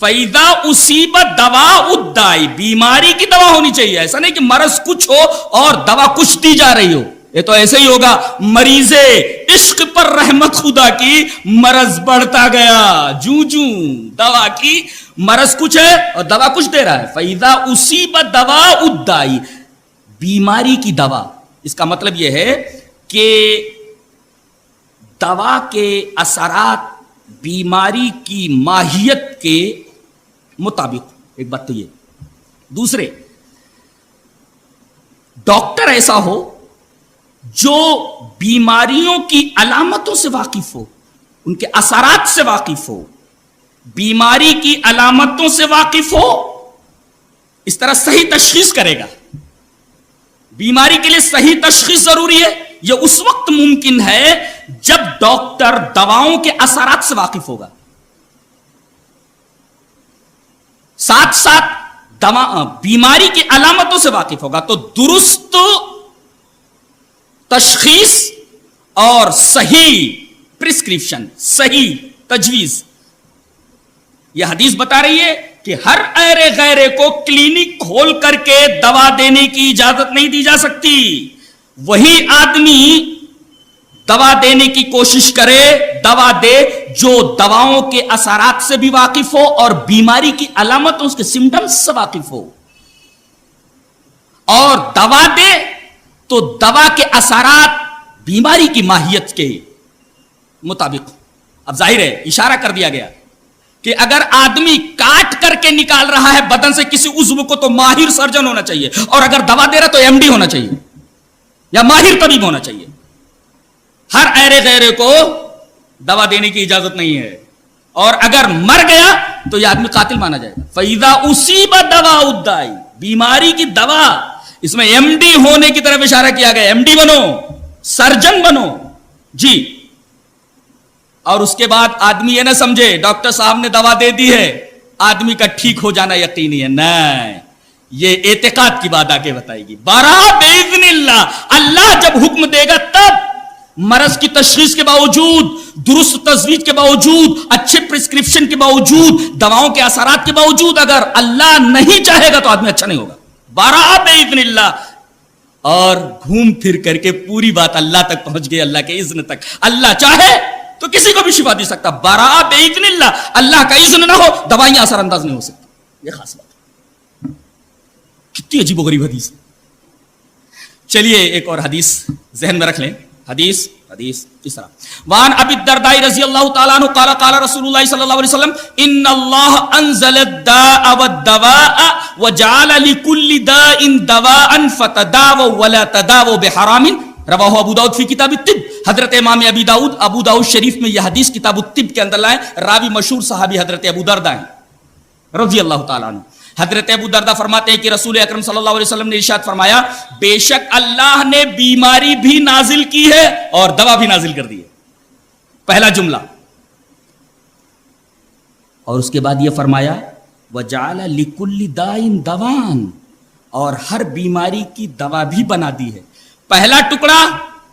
فَإِذَا أُصِيبَ دَوَاءُ الدَّاءِ بیماری کی دوا ہونی چاہیے، ایسا نہیں کہ مرض کچھ ہو اور دوا کچھ دی جا رہی ہو۔ یہ تو ایسے ہی ہوگا، مریض عشق پر رحمت خدا کی، مرض بڑھتا گیا، جوں دوا کی، مرض کچھ ہے اور دوا کچھ دے رہا ہے۔ فَإِذَا أُصِيبَ دَوَاءُ الدَّاءِ بیماری کی دوا، اس کا مطلب یہ ہے کہ دوا کے اثرات بیماری کی ماہیت کے مطابق، ایک بات تو یہ۔ دوسرے، ڈاکٹر ایسا ہو جو بیماریوں کی علامتوں سے واقف ہو، ان کے اثرات سے واقف ہو، بیماری کی علامتوں سے واقف ہو، اس طرح صحیح تشخیص کرے گا۔ بیماری کے لیے صحیح تشخیص ضروری ہے۔ یہ اس وقت ممکن ہے جب ڈاکٹر دواؤں کے اثرات سے واقف ہوگا، ساتھ ساتھ بیماری کی علامتوں سے واقف ہوگا، تو درست تشخیص اور صحیح پرسکرپشن، صحیح تجویز۔ یہ حدیث بتا رہی ہے کہ ہر ایرے غیرے کو کلینک کھول کر کے دوا دینے کی اجازت نہیں دی جا سکتی۔ وہی آدمی دوا دینے کی کوشش کرے، دوا دے جو دواؤں کے اثرات سے بھی واقف ہو اور بیماری کی علامتوں، اس کے سمٹمز سے واقف ہو، اور دوا دے تو دوا کے اثرات بیماری کی ماہیت کے مطابق۔ اب ظاہر ہے اشارہ کر دیا گیا کہ اگر آدمی کاٹ کر کے نکال رہا ہے بدن سے کسی عضو کو تو ماہر سرجن ہونا چاہیے، اور اگر دوا دے رہا تو ایم ڈی ہونا چاہیے یا ماہر طبیب ہونا چاہیے۔ ہر ایرے غیرے کو دوا دینے کی اجازت نہیں ہے، اور اگر مر گیا تو یہ آدمی قاتل مانا جائے گا۔ فَإِذَا أُصِيبَ دَوَاءُ الدَّاءِ بیماری کی دوا، اس میں ایم ڈی ہونے کی طرف اشارہ کیا گیا، ایم ڈی بنو، سرجن بنو جی۔ اور اس کے بعد آدمی یہ نہ سمجھے ڈاکٹر صاحب نے دوا دے دی ہے آدمی کا ٹھیک ہو جانا یقینی ہے، نہیں، یہ اعتقاد کی بات آگے بتائے گی۔ بارہ بِإِذْنِ اللہ، اللہ جب حکم دے گا تب مرض کی تشخیص کے باوجود، درست تجویز کے باوجود، اچھے پرسکرپشن کے باوجود، دواؤں کے اثرات کے باوجود اگر اللہ نہیں چاہے گا تو آدمی اچھا نہیں ہوگا۔ بارہ بِإِذْنِ اللہ، اور گھوم پھر کر کے پوری بات اللہ تک پہنچ گئی، اللہ کے اذن تک۔ اللہ چاہے تو کسی کو بھی شفا دے سکتا. برا باذن اللہ, اللہ کا اذن نہ ہو دوائیاں اثر انداز نہیں ہو سکتی. یہ خاص بات. کتنی عجیب و غریب حدیث. چلیے ایک اور حدیث ذہن میں رکھ لیں. حدیث اس طرح وان ابی الدرداء رضی اللہ تعالی عنہ قال قال رسول اللہ صلی اللہ علیہ وسلم ان اللہ انزل الداء والدواء وجعل لكل داء دواء فتداووا ولا تداووا بحرام رواہ ابو داؤد فی کتاب الطب. حضرت امام ابو داؤد شریف میں یہ حدیث کتاب الطب کے اندر لائے. راوی مشہور صحابی حضرت ابو درداء ہیں رضی اللہ تعالیٰ عنہ. حضرت ابو درداء فرماتے ہیں کہ رسول اکرم صلی اللہ علیہ وسلم نے ارشاد فرمایا بے شک اللہ نے بیماری بھی نازل کی ہے اور دوا بھی نازل کر دی ہے. پہلا جملہ. اور اس کے بعد یہ فرمایا وجعل لكل داء دواء, اور ہر بیماری کی دوا بھی بنا دی ہے. پہلا ٹکڑا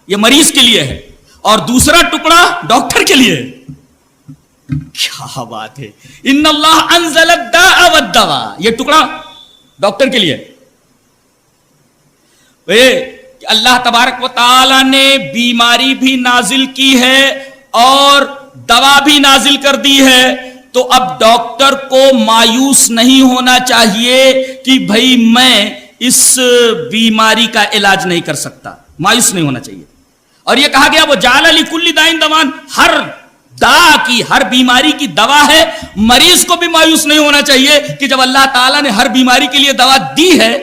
یہ مریض کے لیے ہے اور دوسرا ٹکڑا ڈاکٹر کے لیے ہے. کیا بات ہے. ان اللہ انزل الداء والدواء, یہ ٹکڑا ڈاکٹر کے لیے. اللہ تبارک و تعالی نے بیماری بھی نازل کی ہے اور دوا بھی نازل کر دی ہے. تو اب ڈاکٹر کو مایوس نہیں ہونا چاہیے کہ بھائی میں اس بیماری کا علاج نہیں کر سکتا, مایوس نہیں ہونا چاہیے. اور یہ کہا گیا وہ جعل لکل داء دواء, ہر دا کی ہر بیماری کی دوا ہے. مریض کو بھی مایوس نہیں ہونا چاہیے کہ جب اللہ تعالیٰ نے ہر بیماری کے لیے دوا دی ہے,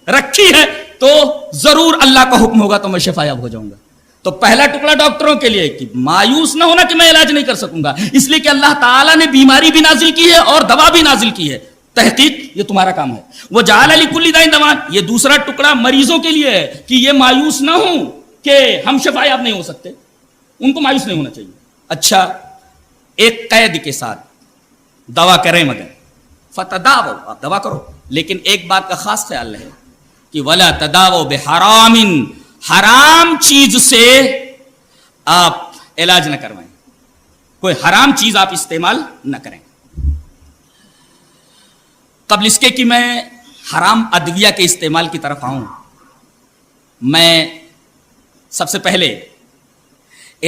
رکھی ہے, تو ضرور اللہ کا حکم ہوگا تو میں شفا یاب ہو جاؤں گا. تو پہلا ٹکڑا ڈاکٹروں کے لیے کہ مایوس نہ ہونا کہ میں علاج نہیں کر سکوں گا, اس لیے کہ اللہ تعالیٰ نے بیماری بھی نازل کی ہے اور دوا بھی نازل کی ہے. تحقیق یہ تمہارا کام ہے. وہ جعل لکل داء دواء, یہ دوسرا ٹکڑا مریضوں کے لیے ہے کہ یہ مایوس نہ ہوں کہ ہم شفا یاب نہیں ہو سکتے, ان کو مایوس نہیں ہونا چاہیے. اچھا, ایک قید کے ساتھ دوا کریں, مگر فتداو, آپ دوا کرو, لیکن ایک بات کا خاص خیال رہے کہ ولا تداو بحرام, حرام چیز سے آپ علاج نہ کروائیں, کوئی حرام چیز آپ استعمال نہ کریں. قبل اس کے کہ میں حرام ادویہ کے استعمال کی طرف آؤں, میں سب سے پہلے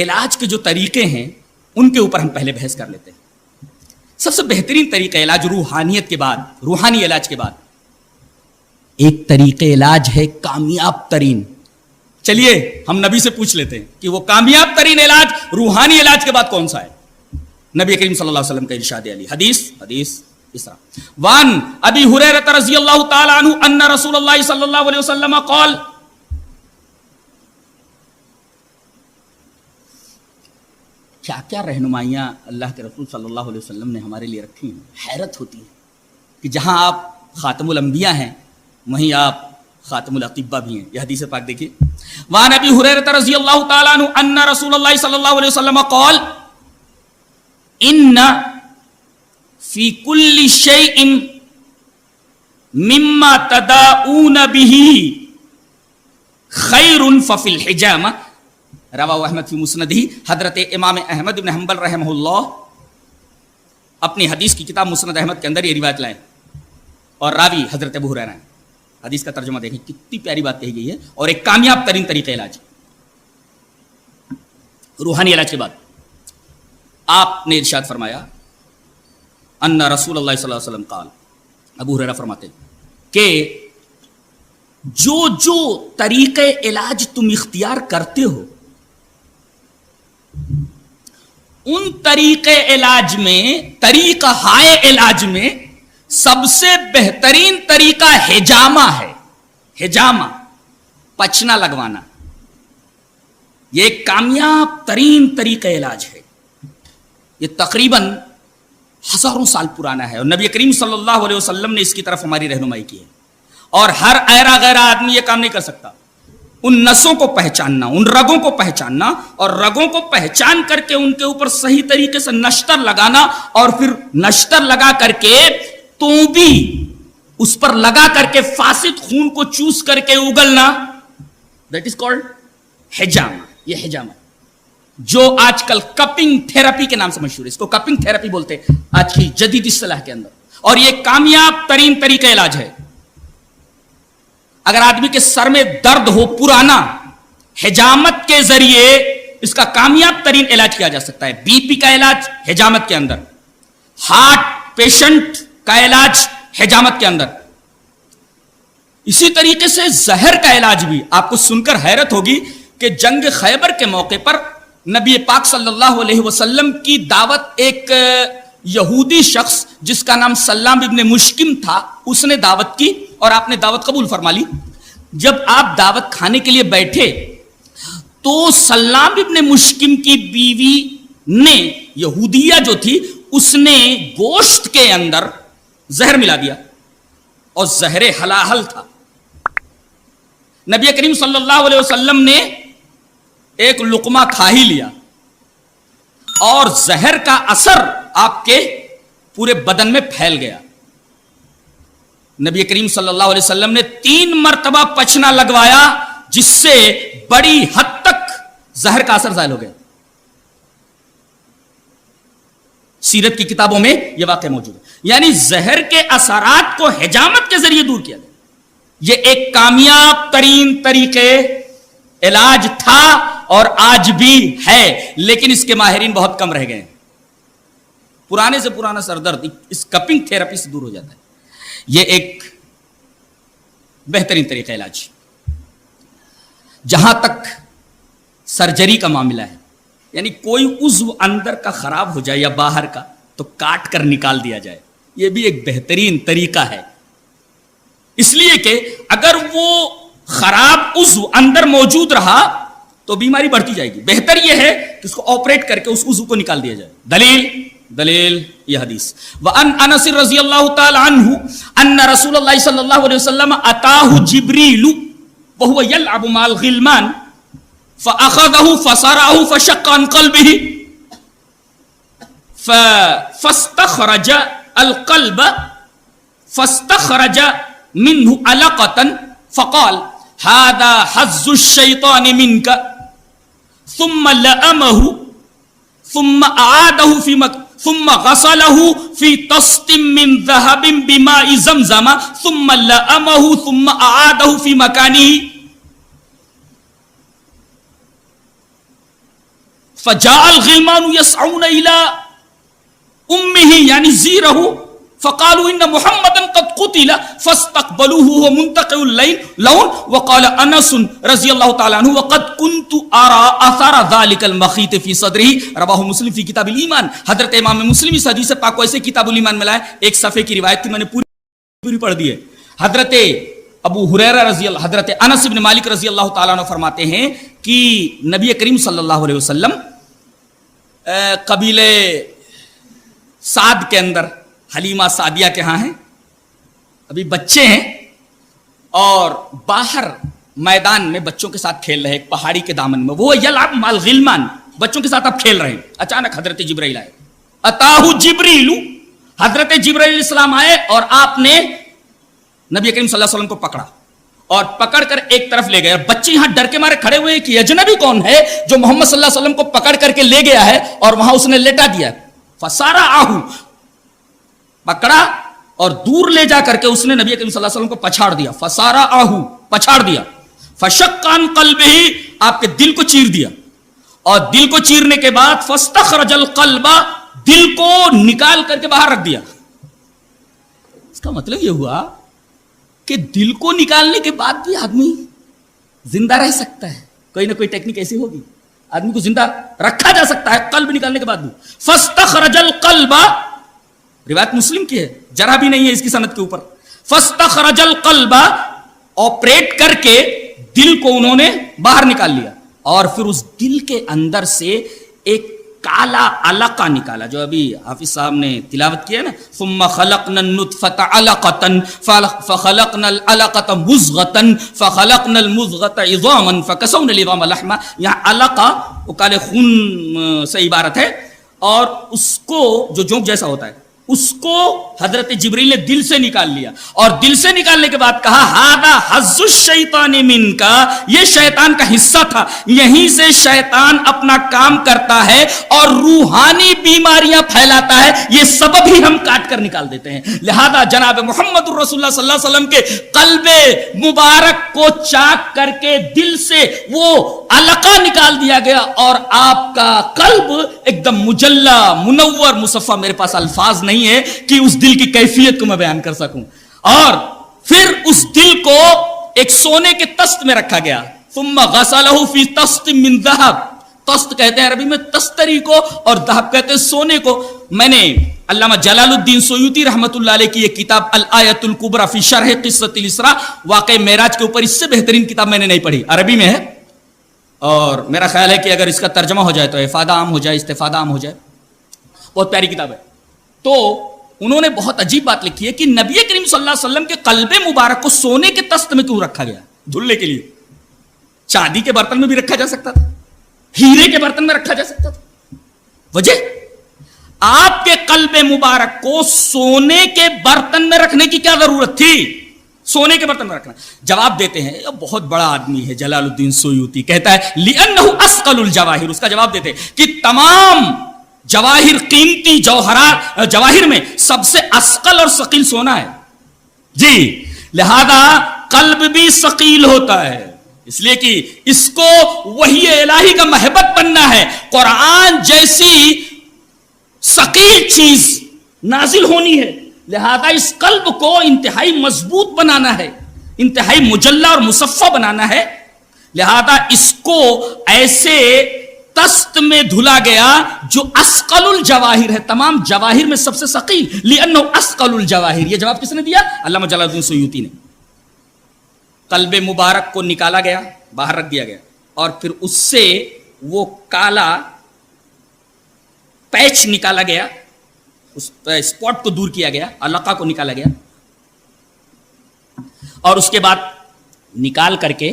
علاج کے جو طریقے ہیں ان کے اوپر ہم پہلے بحث کر لیتے ہیں. سب سے بہترین طریقہ علاج روحانیت کے بعد, روحانی علاج کے بعد ایک طریقہ علاج ہے کامیاب ترین. چلیے ہم نبی سے پوچھ لیتے ہیں کہ وہ کامیاب ترین علاج روحانی علاج کے بعد کون سا ہے. نبی کریم صلی اللہ علیہ وسلم کا ارشاد علی. حدیث اس طرح وان ابی ہریرہ رضی اللہ تعالی عنہ ان رسول اللہ صلی اللہ علیہ وسلم قال, کیا کیا رہنمائیاں اللہ کے رسول صلی اللہ علیہ وسلم نے ہمارے لیے رکھی ہیں. حیرت ہوتی ہے کہ جہاں آپ خاتم الانبیاء ہیں وہیں آپ خاتم الاطباء بھی ہیں. یہ حدیث پاک دیکھیے. وعن ابی ہریرہ رضی اللہ تعالی عنہ ان رسول اللہ صلی اللہ علیہ وسلم قال ان فی کل شیء مما تداؤون به خیر ففی الحجامہ رواہ احمد فی مسندہ. حضرت امام احمد بن حنبل رحمہ اللہ اپنی حدیث کی کتاب مسند احمد کے اندر یہ روایت لائیں اور راوی حضرت ابو ہریرہ ہیں. حدیث کا ترجمہ دیکھیں کتنی پیاری بات کہی گئی ہے, اور ایک کامیاب ترین طریقہ علاج روحانی علاج کے بعد. آپ نے ارشاد فرمایا ان رسول اللہ صلی اللہ علیہ وسلم قال, ابو ہریرہ فرماتے کہ جو جو طریقہ علاج تم اختیار کرتے ہو ان طریقے علاج میں, طریقہ ہائے علاج میں سب سے بہترین طریقہ حجامہ ہے. حجامہ, پچنا لگوانا, یہ ایک کامیاب ترین طریقہ علاج ہے. یہ تقریباً ہزاروں سال پرانا ہے اور نبی کریم صلی اللہ علیہ وسلم نے اس کی طرف ہماری رہنمائی کی ہے. اور ہر ایرا غیرہ آدمی یہ کام نہیں کر سکتا. ان نسوں کو پہچاننا, ان رگوں کو پہچاننا اور رگوں کو پہچان کر کے ان کے اوپر صحیح طریقے سے نشتر لگانا اور پھر نشتر لگا کر کے تو بھی اس پر لگا کر کے فاسد خون کو چوس کر کے اگلنا, دیٹ از کالڈ حجامہ. یہ حجامہ جو آج کل کپنگ تھراپی کے نام سے مشہور ہے, اس کو کپنگ تھراپی بولتے ہیں آج کی جدید اصطلاح کے اندر, اور یہ کامیاب ترین طریقہ علاج ہے. اگر آدمی کے سر میں درد ہو پرانا, حجامت کے ذریعے اس کا کامیاب ترین علاج کیا جا سکتا ہے. بی پی کا علاج حجامت کے اندر, ہارٹ پیشنٹ کا علاج حجامت کے اندر. اسی طریقے سے زہر کا علاج بھی. آپ کو سن کر حیرت ہوگی کہ جنگ خیبر کے موقع پر نبی پاک صلی اللہ علیہ وسلم کی دعوت ایک یہودی شخص جس کا نام سلام ابن مشکم تھا, اس نے دعوت کی اور آپ نے دعوت قبول فرما لی. جب آپ دعوت کھانے کے لیے بیٹھے تو سلام ابن مشکم کی بیوی نے, یہودیہ جو تھی, اس نے گوشت کے اندر زہر ملا دیا اور زہر حلال تھا. نبی کریم صلی اللہ علیہ وسلم نے ایک لقمہ کھا ہی لیا اور زہر کا اثر آپ کے پورے بدن میں پھیل گیا. نبی کریم صلی اللہ علیہ وسلم نے 3 مرتبہ پچنا لگوایا جس سے بڑی حد تک زہر کا اثر زائل ہو گیا. سیرت کی کتابوں میں یہ واقعہ موجود ہے. یعنی زہر کے اثرات کو حجامت کے ذریعے دور کیا گیا. یہ ایک کامیاب ترین طریقے علاج تھا اور آج بھی ہے, لیکن اس کے ماہرین بہت کم رہ گئے ہیں. پرانے سے پرانا سر درد اس کپنگ تھراپی سے دور ہو جاتا ہے. یہ ایک بہترین طریقہ علاج. جہاں تک سرجری کا معاملہ ہے, یعنی کوئی عضو اندر کا خراب ہو جائے یا باہر کا تو کاٹ کر نکال دیا جائے, یہ بھی ایک بہترین طریقہ ہے. اس لیے کہ اگر وہ خراب عضو اندر موجود رہا تو بیماری بڑھتی جائے گی. بہتر یہ ہے کہ اس کو آپریٹ کر کے اس عضو کو نکال دیا جائے. دلیل یہ حدیث. وَأَنْ أَنَسِ رضی اللہ تعالی عنہ ان رسول اللہ صلی اللہ علیہ وسلم اتاہ جبریل وهو يلعب مع الغلمان فأخذه فصرعه فشق عن قلبه فاستخرج القلب فاستخرج منه علقة فقال هذا حظ الشيطان منك ثم لأمه ثم أعاده في ثم غسله في طست من ذهب بماء زمزم ثم لأمه ثم أعاده في مكانه فجاء الغلمان يسعون إلى أمه يعني زيره فقالوا إن محمدا قد قتل فاستقبلوه وهو منتقع اللون وقال أنس رضي الله تعالى عنه وقد كنت أرى أثر ذلك المخيط في صدره رواه مسلم في كتاب الإيمان. حضرت امام مسلم اس حدیث پاک کو ایسے کتاب الایمان میں لائے. ایک صفحے کی روایت تھی, میں نے پوری پڑھ دی ہے. حضرت ابو ہریرہ رضی اللہ, حضرت انس بن مالک رضی اللہ تعالیٰ عنہ فرماتے ہیں کہ نبی کریم صلی اللہ علیہ وسلم قبیلے سعد کے اندر, حلیمہ سعدیہ کے ہاں ہیں, ابھی بچے ہیں اور باہر میدان میں بچوں کے ساتھ کھیل رہے ہیں, ایک پہاڑی کے دامن میں. وہ یلعب مع الغلمان, بچوں کے ساتھ اب کھیل رہے ہیں. اچانک حضرت جبرائیل آئے. اتاہ جبریل, حضرت جبرائیل علیہ السلام آئے اور آپ نے نبی کریم صلی اللہ علیہ وسلم کو پکڑا اور پکڑ کر ایک طرف لے گئے. بچے یہاں ڈر کے مارے کھڑے ہوئے کہ اجنبی کون ہے جو محمد صلی اللہ علیہ وسلم کو پکڑ کر کے لے گیا ہے اور وہاں اس نے لٹا دیا. فصرعہ, پکڑا اور دور لے جا کر کے اس نے نبی کریم صلی اللہ علیہ وسلم کو پچھاڑ دیا. فصرعہ, پچھاڑ دیا. فشق عن قلبہ, آپ کے دل کو چیر دیا. اور دل کو چیرنے کے بعد فاستخرج القلب, دل کو نکال کر کے باہر رکھ دیا. اس کا مطلب یہ ہوا کہ دل کو نکالنے کے بعد بھی آدمی زندہ رہ سکتا ہے. کوئی نہ کوئی ٹیکنیک ایسی ہوگی, آدمی کو زندہ رکھا جا سکتا ہے قلب نکالنے کے بعد بھی. فاستخرج القلب, روایت مسلم کی ہے, جرا بھی نہیں ہے اس کی سند کے اوپر. فاستخرج القلب, آپریٹ کر کے دل کو انہوں نے باہر نکال لیا اور پھر اس دل کے اندر سے ایک کالا علقہ نکالا, جو ابھی حافظ صاحب نے تلاوت کیا نا, ثم خلقنا النطفة علقة فخلقنا العلقة مضغة فخلقنا المضغة عظاما فكسونا العظام لحما. یہاں علقہ وہ کالے خون سے عبارت ہے اور اس کو جو جونک جیسا ہوتا ہے اس کو حضرت جبریل نے دل سے نکال لیا اور دل سے نکالنے کے بعد کہا ہذا حظ الشیطان منک، یہ شیطان کا حصہ تھا، یہیں سے شیطان اپنا کام کرتا ہے اور روحانی بیماریاں پھیلاتا ہے، یہ سبب ہی ہم کاٹ کر نکال دیتے ہیں۔ لہذا جناب محمد رسول اللہ صلی اللہ علیہ وسلم کے قلب مبارک کو چاک کر کے دل سے وہ علقہ نکال دیا گیا اور آپ کا قلب ایک دم مجلہ منور مصفہ، میرے پاس الفاظ نہیں ہے کہ اس دل کی کیفیت کو میں بیان کر سکوں۔ اور پھر اس دل کو ایک سونے کے تست میں رکھا گیا، ثم غسلہ فی تست من ذہب، تست کہتے ہیں عربی میں تستری کو اور ذہب کہتے ہیں سونے کو۔ میں نے علامہ جلال الدین سیوطی رحمۃ اللہ علیہ کی یہ کتاب الآیۃ الکبریٰ فی شرح قصۃ الاسراء، واقع معراج کے اوپر اس سے بہترین کتاب میں نے نہیں پڑھی، عربی میں ہے اور میرا خیال ہے کہ اگر اس کا ترجمہ ہو جائے تو افادہ عام ہو جائے، استفادہ عام ہو جائے، بہت پیاری کتاب ہے۔ تو انہوں نے بہت عجیب بات لکھی ہے کہ نبی کریم صلی اللہ علیہ وسلم کے قلب مبارک کو سونے کے تست میں کیوں رکھا گیا؟ دھلنے کے لیے چاندی کے برتن میں بھی رکھا جا سکتا تھا، ہیرے کے برتن میں رکھا جا سکتا تھا۔ وجہ آپ کے قلب مبارک کو سونے کے برتن میں رکھنے کی کیا ضرورت تھی؟ سونے کے برتن میں رکھنا۔ جواب دیتے ہیں، بہت بڑا آدمی ہے جلال الدین سیوطی، کہتا ہے لِأَنَّهُ أَثْقَلُ الْجَوَاهِرِ، اس کا جواب دیتے ہیں کہ تمام جواہر، قیمتی جوہرات، جواہر میں سب سے اثقل اور ثقیل سونا ہے جی، لہذا قلب بھی ثقیل ہوتا ہے، اس لیے کہ اس کو وحی الہی کا محبت بننا ہے، قرآن جیسی ثقیل چیز نازل ہونی ہے، لہذا اس قلب کو انتہائی مضبوط بنانا ہے، انتہائی مجلہ اور مصفہ بنانا ہے، لہذا اس کو ایسے تست میں دھلا گیا جو اسقل الجواہر ہے، تمام جواہر میں سب سے ثقیل، لِأَنَّهُ اسقل الجواہر۔ یہ جواب کس نے دیا؟ علامہ جلال الدین سیوطی نے۔ قلب مبارک کو نکالا گیا، باہر رکھ دیا گیا اور پھر اس سے وہ کالا پیچ نکالا گیا، اس اسپاٹ کو دور کیا گیا، علقہ کو نکالا گیا اور اس کے بعد نکال کر کے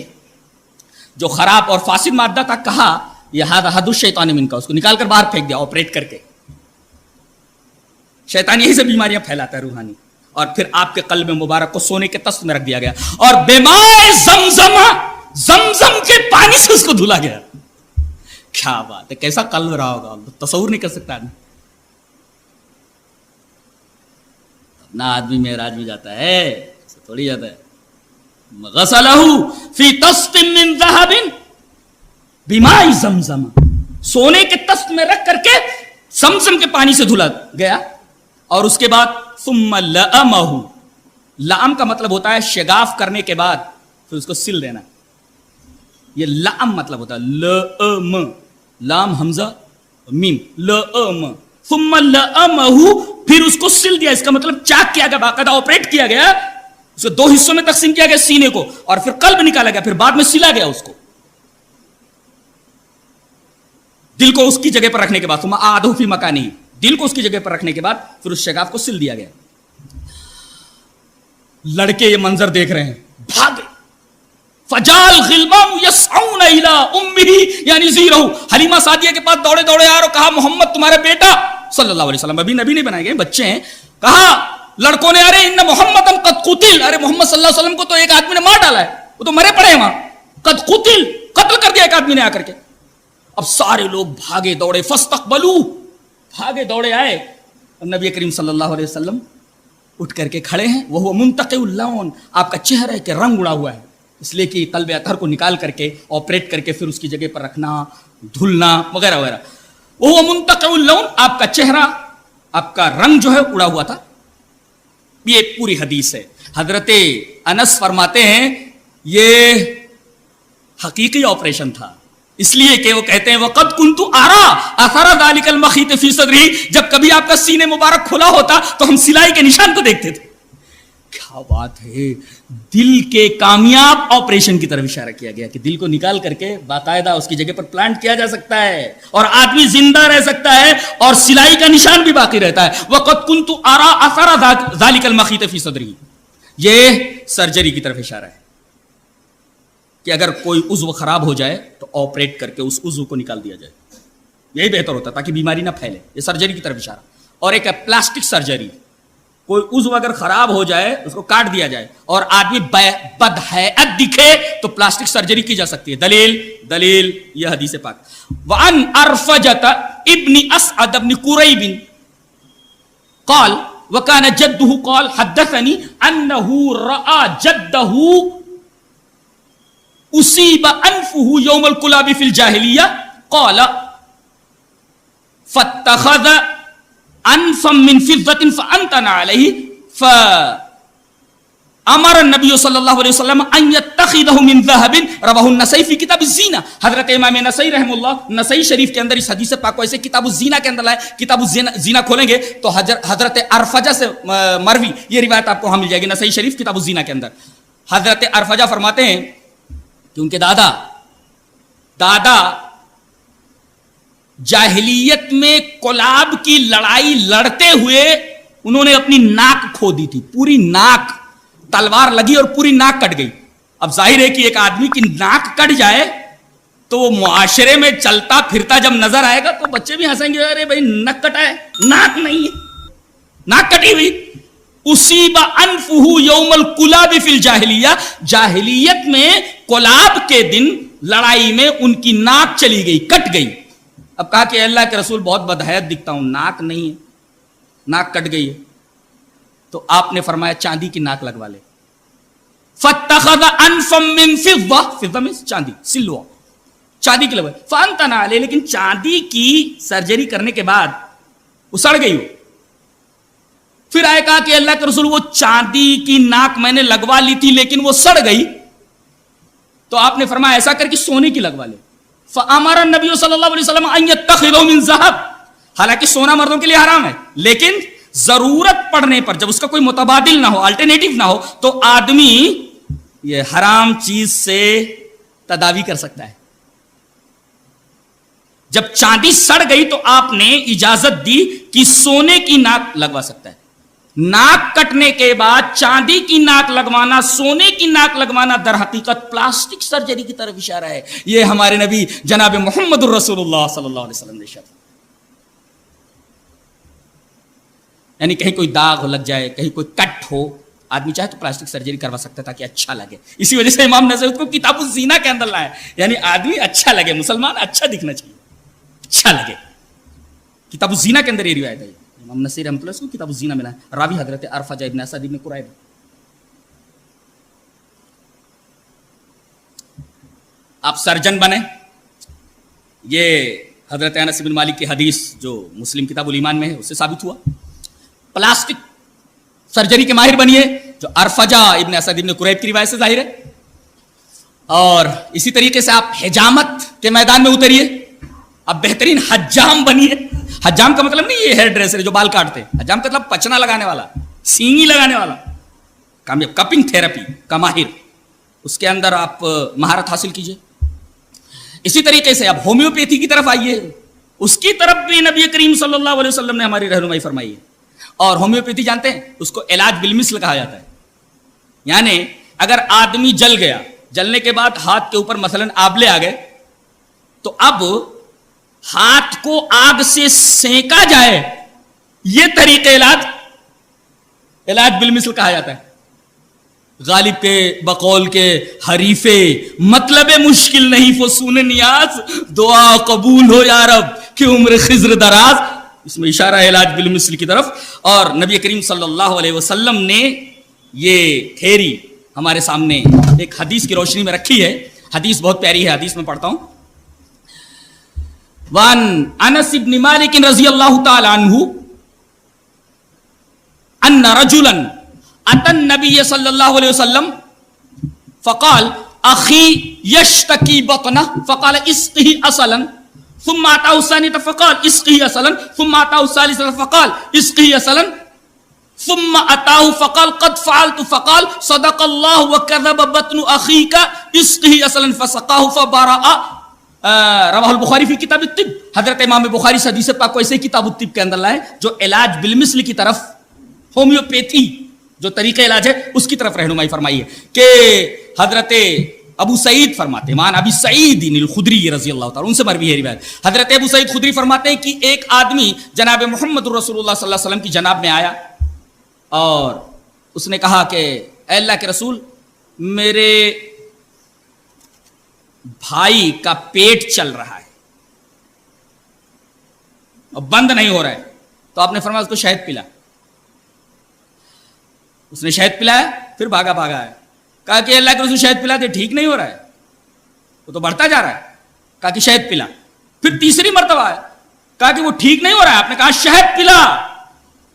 جو خراب اور فاسد مادہ تھا کہا یہ حد الشیطان منک، اس کو نکال کر باہر پھینک دیا آپریٹ کر کے۔ شیطان یہی سے بیماریاں پھیلاتا ہے روحانی، اور پھر آپ کے قلب مبارک کو سونے کے تست میں رکھ دیا گیا اور بمائے زمزم، زمزم کے پانی سے اس کو دھلا گیا۔ کیا بات ہے، کیسا قلب رہا ہوگا، تصور نہیں کر سکتا آدمی۔ اپنا آدمی معراج میں جاتا ہے، ایسا تھوڑی جاتا ہے۔ غسلہ فی تست من ذہب بماء زمزم، سونے کے تست میں رکھ کر کے زمزم کے پانی سے دھلا گیا اور اس کے بعد ثم لأمہ، لام کا مطلب ہوتا ہے شگاف کرنے کے بعد پھر اس کو سل دینا، یہ لام مطلب ہوتا ہے، لأم، لام حمزہ میم، لأم، ثم لأمہ، پھر اس کو سل دیا، اس کا مطلب چاک کیا گیا، باقاعدہ آپریٹ کیا گیا، اس کو دو حصوں میں تقسیم کیا گیا سینے کو اور پھر قلب نکالا گیا، پھر بعد میں سلا گیا اس کو دل کو اس کی جگہ پر رکھنے کے بعد، ثم اعادہ فی مکانہ، دل کو اس کی جگہ پر رکھنے کے بعد پھر اس شگاف کو سل دیا گیا۔ لڑکے یہ منظر دیکھ رہے ہیں، بھاگے، فجال غلمان یسعون الی امہ یعنی زیرہ، حلیمہ سعدیہ کے پاس دوڑے دوڑے آئے اور کہا محمد تمہارا بیٹا صلی اللہ علیہ وسلم، ابھی نبی نہیں بنائے گئے، بچے ہیں، کہا لڑکوں نے ارے ان محمد قد قتل، ارے محمد صلی اللہ علیہ وسلم کو تو ایک آدمی نے مار ڈالا ہے، وہ تو مرے پڑے ہیں وہاں، قد قتل، قتل کر دیا ایک آدمی نے آ کر کے۔ اب سارے لوگ بھاگے دوڑے، فاستقبلوا، بھاگے دوڑے آئے اور نبی کریم صلی اللہ علیہ وسلم اٹھ کر کے کھڑے ہیں، وہ منتقع اللون، آپ کا چہرہ کے رنگ اڑا ہوا ہے، اس لیے کہ قلب اطہر کو نکال کر کے آپریٹ کر کے پھر اس کی جگہ پر رکھنا، دھلنا وغیرہ وغیرہ، وہ منتقع اللون، آپ کا چہرہ، آپ کا رنگ جو ہے اڑا ہوا تھا۔ یہ پوری حدیث ہے۔ حضرت انس فرماتے ہیں یہ حقیقی آپریشن تھا، اس لیے کہ وہ کہتے ہیں وقد کنت ارى اثر ذلك المخيط في صدري، جب کبھی آپ کا سینے مبارک کھلا ہوتا تو ہم سلائی کے نشان کو دیکھتے تھے۔ کیا بات ہے، دل کے کامیاب آپریشن کی طرف اشارہ کیا گیا کہ دل کو نکال کر کے باقاعدہ اس کی جگہ پر پلانٹ کیا جا سکتا ہے اور آدمی زندہ رہ سکتا ہے اور سلائی کا نشان بھی باقی رہتا ہے۔ وقد کنت ارى اثر ذلك المخيط في صدري، یہ سرجری کی طرف اشارہ ہے کہ اگر کوئی عضو خراب ہو جائے تو آپریٹ کر کے اس عضو کو نکال دیا جائے، یہی بہتر ہوتا تاکہ بیماری نہ پھیلے، یہ سرجری کی طرف اشارہ۔ اور ایک ہے پلاسٹک سرجری. کوئی عضو اگر خراب ہو جائے اس کو کاٹ دیا جائے اور آدمی بدہیئت دکھے تو پلاسٹک سرجری کی جا سکتی ہے. دلیل یہ حدیث پاک. وعن ارفجۃ ابن اسعد ابن قریب قال وكان جده قال حدثني انه راى جده اصيب انفه يوم الكلاب في الجاهليه قال فاتخذ انفا من فضة فانتن عليه فامر النبي صلی اللہ علیہ وسلم ان يتخذه من ذهب. رواه النسائی فی کتاب الزینہ. حضرت امام نسائی رحمہ اللہ نسائی شریف کے اندر اس حدیث پاک کو ایسے کتاب الزینہ کے اندر لائے. کتاب الزینہ کھولیں گے تو حضرت ارفجہ سے مروی یہ روایت آپ کو وہاں مل جائے گی نسائی شریف کتاب الزینہ کے اندر. حضرت ارفجہ فرماتے ہیں کہ ان کے دادا جاہلیت میں کلاب کی لڑائی لڑتے ہوئے انہوں نے اپنی ناک کھو دی تھی. پوری ناک تلوار لگی اور پوری ناک کٹ گئی. اب ظاہر ہے کہ ایک آدمی کی ناک کٹ جائے تو وہ معاشرے میں چلتا پھرتا جب نظر آئے گا تو بچے بھی ہنسیں گے ارے بھائی ناک کٹا ہے. ناک نہیں ہے, ناک کٹی ہوئی. اصیب انفہ یوم الکلاب فی الجاہلیہ. جاہلیت میں کلاب کے دن لڑائی میں ان کی ناک چلی گئی, کٹ گئی. اب کہا کہ اللہ کے رسول بہت بدحیت دکھتا ہوں, ناک نہیں ہے, ناک کٹ گئی ہے. تو آپ نے فرمایا چاندی کی ناک لگوا لے. فاتخذ انفا من فضہ, فضہ میں چاندی, سلور, چاندی کی لگوائی. فانتن علیہ, لیکن چاندی کی سرجری کرنے کے بعد وہ سڑ گئی ہو. پھر آئے کہا کہ اللہ کے رسول وہ چاندی کی ناک میں نے لگوا لی تھی لیکن وہ سڑ گئی. تو آپ نے فرمایا ایسا کر کے سونے کی لگوا لے. فامر النبی صلی اللہ علیہ وسلم ان يتخذوا من ذهب. حالانکہ سونا مردوں کے لیے حرام ہے لیکن ضرورت پڑنے پر جب اس کا کوئی متبادل نہ ہو, الٹرنیٹو نہ ہو, تو آدمی یہ حرام چیز سے تداوی کر سکتا ہے. جب چاندی سڑ گئی تو آپ نے اجازت دی کہ سونے کی ناک لگوا سکتا ہے. ناک کٹنے کے بعد چاندی کی ناک لگوانا, سونے کی ناک لگوانا در حقیقت پلاسٹک سرجری کی طرف اشارہ ہے. یہ ہمارے نبی جناب محمد الرسول اللہ صلی اللہ علیہ وسلم نے ارشاد. یعنی کہیں کوئی داغ لگ جائے, کہیں کوئی کٹ ہو, آدمی چاہے تو پلاسٹک سرجری کروا سکتا ہے تاکہ اچھا لگے. اسی وجہ سے امام نسائی کو کتاب الزینہ کے اندر لائے. یعنی آدمی اچھا لگے, مسلمان اچھا دکھنا چاہیے, اچھا لگے. کتاب الزینہ کے اندر یہ روایت ہے. امام نسائی رحمۃ اللہ کو کتاب الزینہ میں لائے. راوی حضرت ارفجہ ابن اسعد ابن قریب. آپ سرجن بنے, یہ حضرت انس بن مالک کی حدیث جو مسلم کتاب الایمان میں ہے اس سے ثابت ہوا. پلاسٹک سرجری کے ماہر بنیے جو ارفجہ ابن اسعد ابن قریب کی روایت سے ظاہر ہے. اور اسی طریقے سے آپ حجامت کے میدان میں اتریے, آپ بہترین حجام بنیے. حجام کا مطلب نہیں یہ ہیئر ڈریسر جو بال کاٹتے, حجام کا مطلب پچنا لگانے والا, سینگی لگانے والا, کامیاب کپنگ تھراپی کا ماہر. اس کے اندر آپ مہارت حاصل کیجئے. اسی طریقے سے آپ ہومیوپیتھی کی طرف آئیے, اس کی طرف بھی نبی کریم صلی اللہ علیہ وسلم نے ہماری رہنمائی فرمائی ہے. اور ہومیوپیتھی جانتے ہیں اس کو علاج بالمثل کہا جاتا ہے. یعنی اگر آدمی جل گیا, جلنے کے بعد ہاتھ کے اوپر مثلا آبلے آ گئے, تو اب ہاتھ کو آگ سے سینکا جائے, یہ طریقہ علاج بالمثل کہا جاتا ہے. غالب کے بقول کے حریفے مطلب مشکل نہیں فسون نیاز, دعا قبول ہو یا رب کہ عمر خضر دراز. اس میں اشارہ ہے علاج بالمثل کی طرف. اور نبی کریم صلی اللہ علیہ وسلم نے یہ تھیری ہمارے سامنے ایک حدیث کی روشنی میں رکھی ہے. حدیث بہت پیاری ہے, حدیث میں پڑھتا ہوں. وان انس بن مالک رضی اللہ تعالی عنہ ان رجلا اتى النبي صلى الله عليه وسلم فقال اخي يشتكي بطنه فقال اسقه عسلا ثم اتاه الثانية فقال اسقه عسلا ثم اتاه الثالثة فقال اسقه عسلا ثم اتاه فقال قد فعلت فقال صدق الله وكذب بطن اخيك اسقه عسلا فسقاه فبرأ. رواہ البخاری فی کتاب الطب. حضرت امام بخاری حدیث پاک کو ایسے کتاب الطب کے اندر لائے جو علاج بالمثل کی طرف, ہومیوپیتھی جو طریقہ علاج ہے اس کی طرف رہنمائی فرمائی ہے کہ حضرت ابو سعید فرماتے ہیں، مان ابی سعید الخدری رضی اللہ تعالیٰ، ان سے مروی ہے روایت، حضرت ابو سعید خدری فرماتے ہیں کہ ایک آدمی جناب محمد رسول اللہ صلی اللہ علیہ وسلم کی جناب میں آیا اور اس نے کہا کہ اے اللہ کے رسول، میرے بھائی کا پیٹ چل رہا ہے اور بند نہیں ہو رہا ہے، تو آپ نے فرمایا اس کو شہد پلا. اس نے شہد پلایا، پھر بھاگا ہے، کہا کہ اللہ کے رسول شہد پلا دے، ٹھیک نہیں ہو رہا ہے، وہ تو بڑھتا جا رہا ہے. کہا کہ شہد پلا. پھر تیسری مرتبہ آیا، کہا کہ وہ ٹھیک نہیں ہو رہا ہے، آپ نے کہا شہد پلا.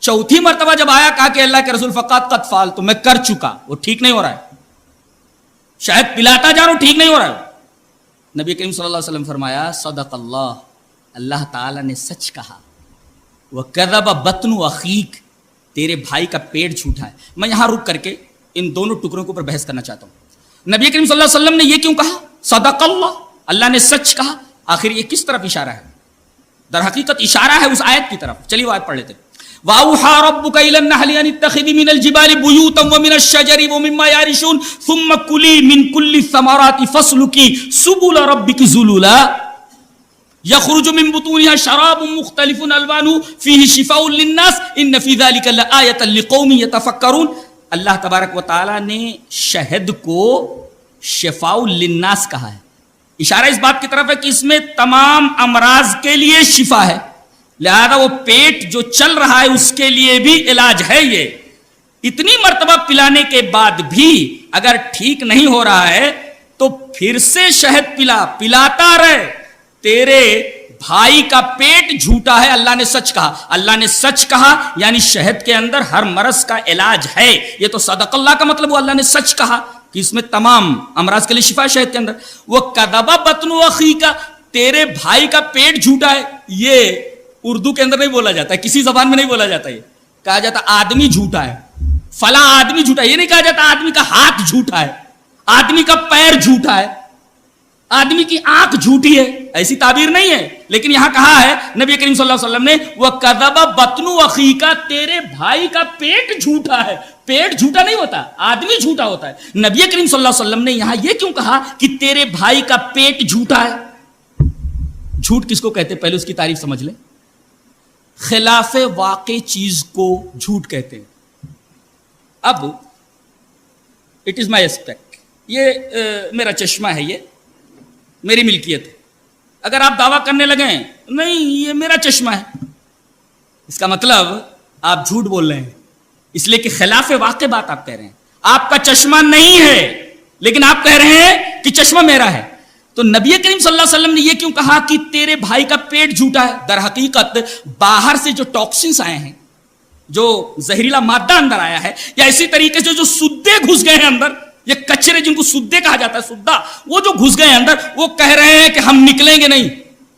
چوتھی مرتبہ جب آیا، کہا کہ اللہ کے رسول فقط قد فعلت، تو میں کر چکا، وہ ٹھیک نہیں ہو رہا ہے، شہد پلاتا جا رہا ہوں، ٹھیک نہیں ہو رہا ہے. نبی کریم صلی اللہ علیہ وسلم فرمایا صدق اللہ، اللہ تعالیٰ نے سچ کہا. وَكَذَبَ بَطْنُ أَخِيكَ، تیرے بھائی کا پیٹ جھوٹا ہے. میں یہاں رک کر کے ان دونوں ٹکڑوں کے اوپر بحث کرنا چاہتا ہوں. نبی کریم صلی اللہ علیہ وسلم نے یہ کیوں کہا صدق اللہ، اللہ نے سچ کہا؟ آخر یہ کس طرف اشارہ ہے؟ در حقیقت اشارہ ہے اس آیت کی طرف. چلیے وہ آیت پڑھ لیتے ہیں. وَأَوْحَىٰ رَبُّكَ إِلَى النَّحْلِ أَنِ اتَّخِذِي مِنَ الْجِبَالِ بُيُوتًا وَمِنَ الشَّجَرِ وَمِمَّا يَعْرِشُونَ ثُمَّ كُلِي مِن كُلِّ الثَّمَرَاتِ فَاسْلُكِي سُبُلَ رَبِّكِ ذُلُلًا يَخْرُجُ مِن بُطُونِهَا شَرَابٌ مُخْتَلِفٌ أَلْوَانُهُ فِيهِ شِفَاءٌ لِلنَّاسِ إِنَّ فِي ذَلِكَ لَآيَةً لِقَوْمٍ يَتَفَكَّرُونَ. اللہ تبارک و تعالیٰ نے شہد کو شفاء للناس کہا ہے. اشارہ اس بات کی طرف ہے کہ اس میں تمام امراض کے لیے شفا ہے، لہذا وہ پیٹ جو چل رہا ہے اس کے لیے بھی علاج ہے. یہ اتنی مرتبہ پلانے کے بعد بھی اگر ٹھیک نہیں ہو رہا ہے تو پھر سے شہد پلاتا رہے. تیرے بھائی کا پیٹ جھوٹا ہے، اللہ نے سچ کہا. اللہ نے سچ کہا یعنی شہد کے اندر ہر مرض کا علاج ہے. یہ تو صدق اللہ کا مطلب وہ اللہ نے سچ کہا کہ اس میں تمام امراض کے لیے شفا شہد کے اندر. وہ کذب بطن اخیک، تیرے بھائی کا پیٹ جھوٹا ہے، یہ اردو کے اندر نہیں بولا جاتا ہے، کسی زبان میں نہیں بولا جاتا. یہ کہا جاتا آدمی جھوٹا ہے، فلاں آدمی جھوٹا ہے. یہ نہیں کہا جاتا آدمی کا ہاتھ جھوٹا ہے، آدمی کا پیر جھوٹا ہے، آدمی کی آنکھ جھوٹی ہے، ایسی تعبیر نہیں ہے. لیکن یہاں کہا ہے نبی کریم صلی اللہ علیہ وسلم نے وَكَذَبَ بَطْنُ أَخِيكَ، تیرے بھائی کا پیٹ جھوٹا ہے. پیٹ جھوٹا نہیں ہوتا، آدمی جھوٹا ہوتا ہے. نبی کریم صلی اللہ علیہ وسلم نے یہاں یہ کیوں کہا کہ تیرے بھائی کا پیٹ جھوٹا ہے؟ جھوٹ کس کو کہتے ہیں پہلے اس کی تعریف سمجھ لیں. خلاف واقع چیز کو جھوٹ کہتے ہیں. اب اٹ از مائی اسپیکٹ، یہ میرا چشمہ ہے، یہ میری ملکیت ہے. اگر آپ دعویٰ کرنے لگیں نہیں یہ میرا چشمہ ہے، اس کا مطلب آپ جھوٹ بول رہے ہیں، اس لیے کہ خلاف واقع بات آپ کہہ رہے ہیں. آپ کا چشمہ نہیں ہے لیکن آپ کہہ رہے ہیں کہ چشمہ میرا ہے. تو نبی کریم صلی اللہ علیہ وسلم نے یہ کیوں کہا کہ تیرے بھائی کا پیٹ جھوٹا ہے؟ در حقیقت باہر سے جو ٹاکسنز آئے ہیں، جو زہریلا مادہ اندر آیا ہے، یا اسی طریقے سے جو سدے گھس گئے ہیں اندر، یہ کچرے جن کو سدے کہا جاتا ہے، سدا، وہ جو گھس گئے اندر، وہ کہہ رہے ہیں کہ ہم نکلیں گے نہیں،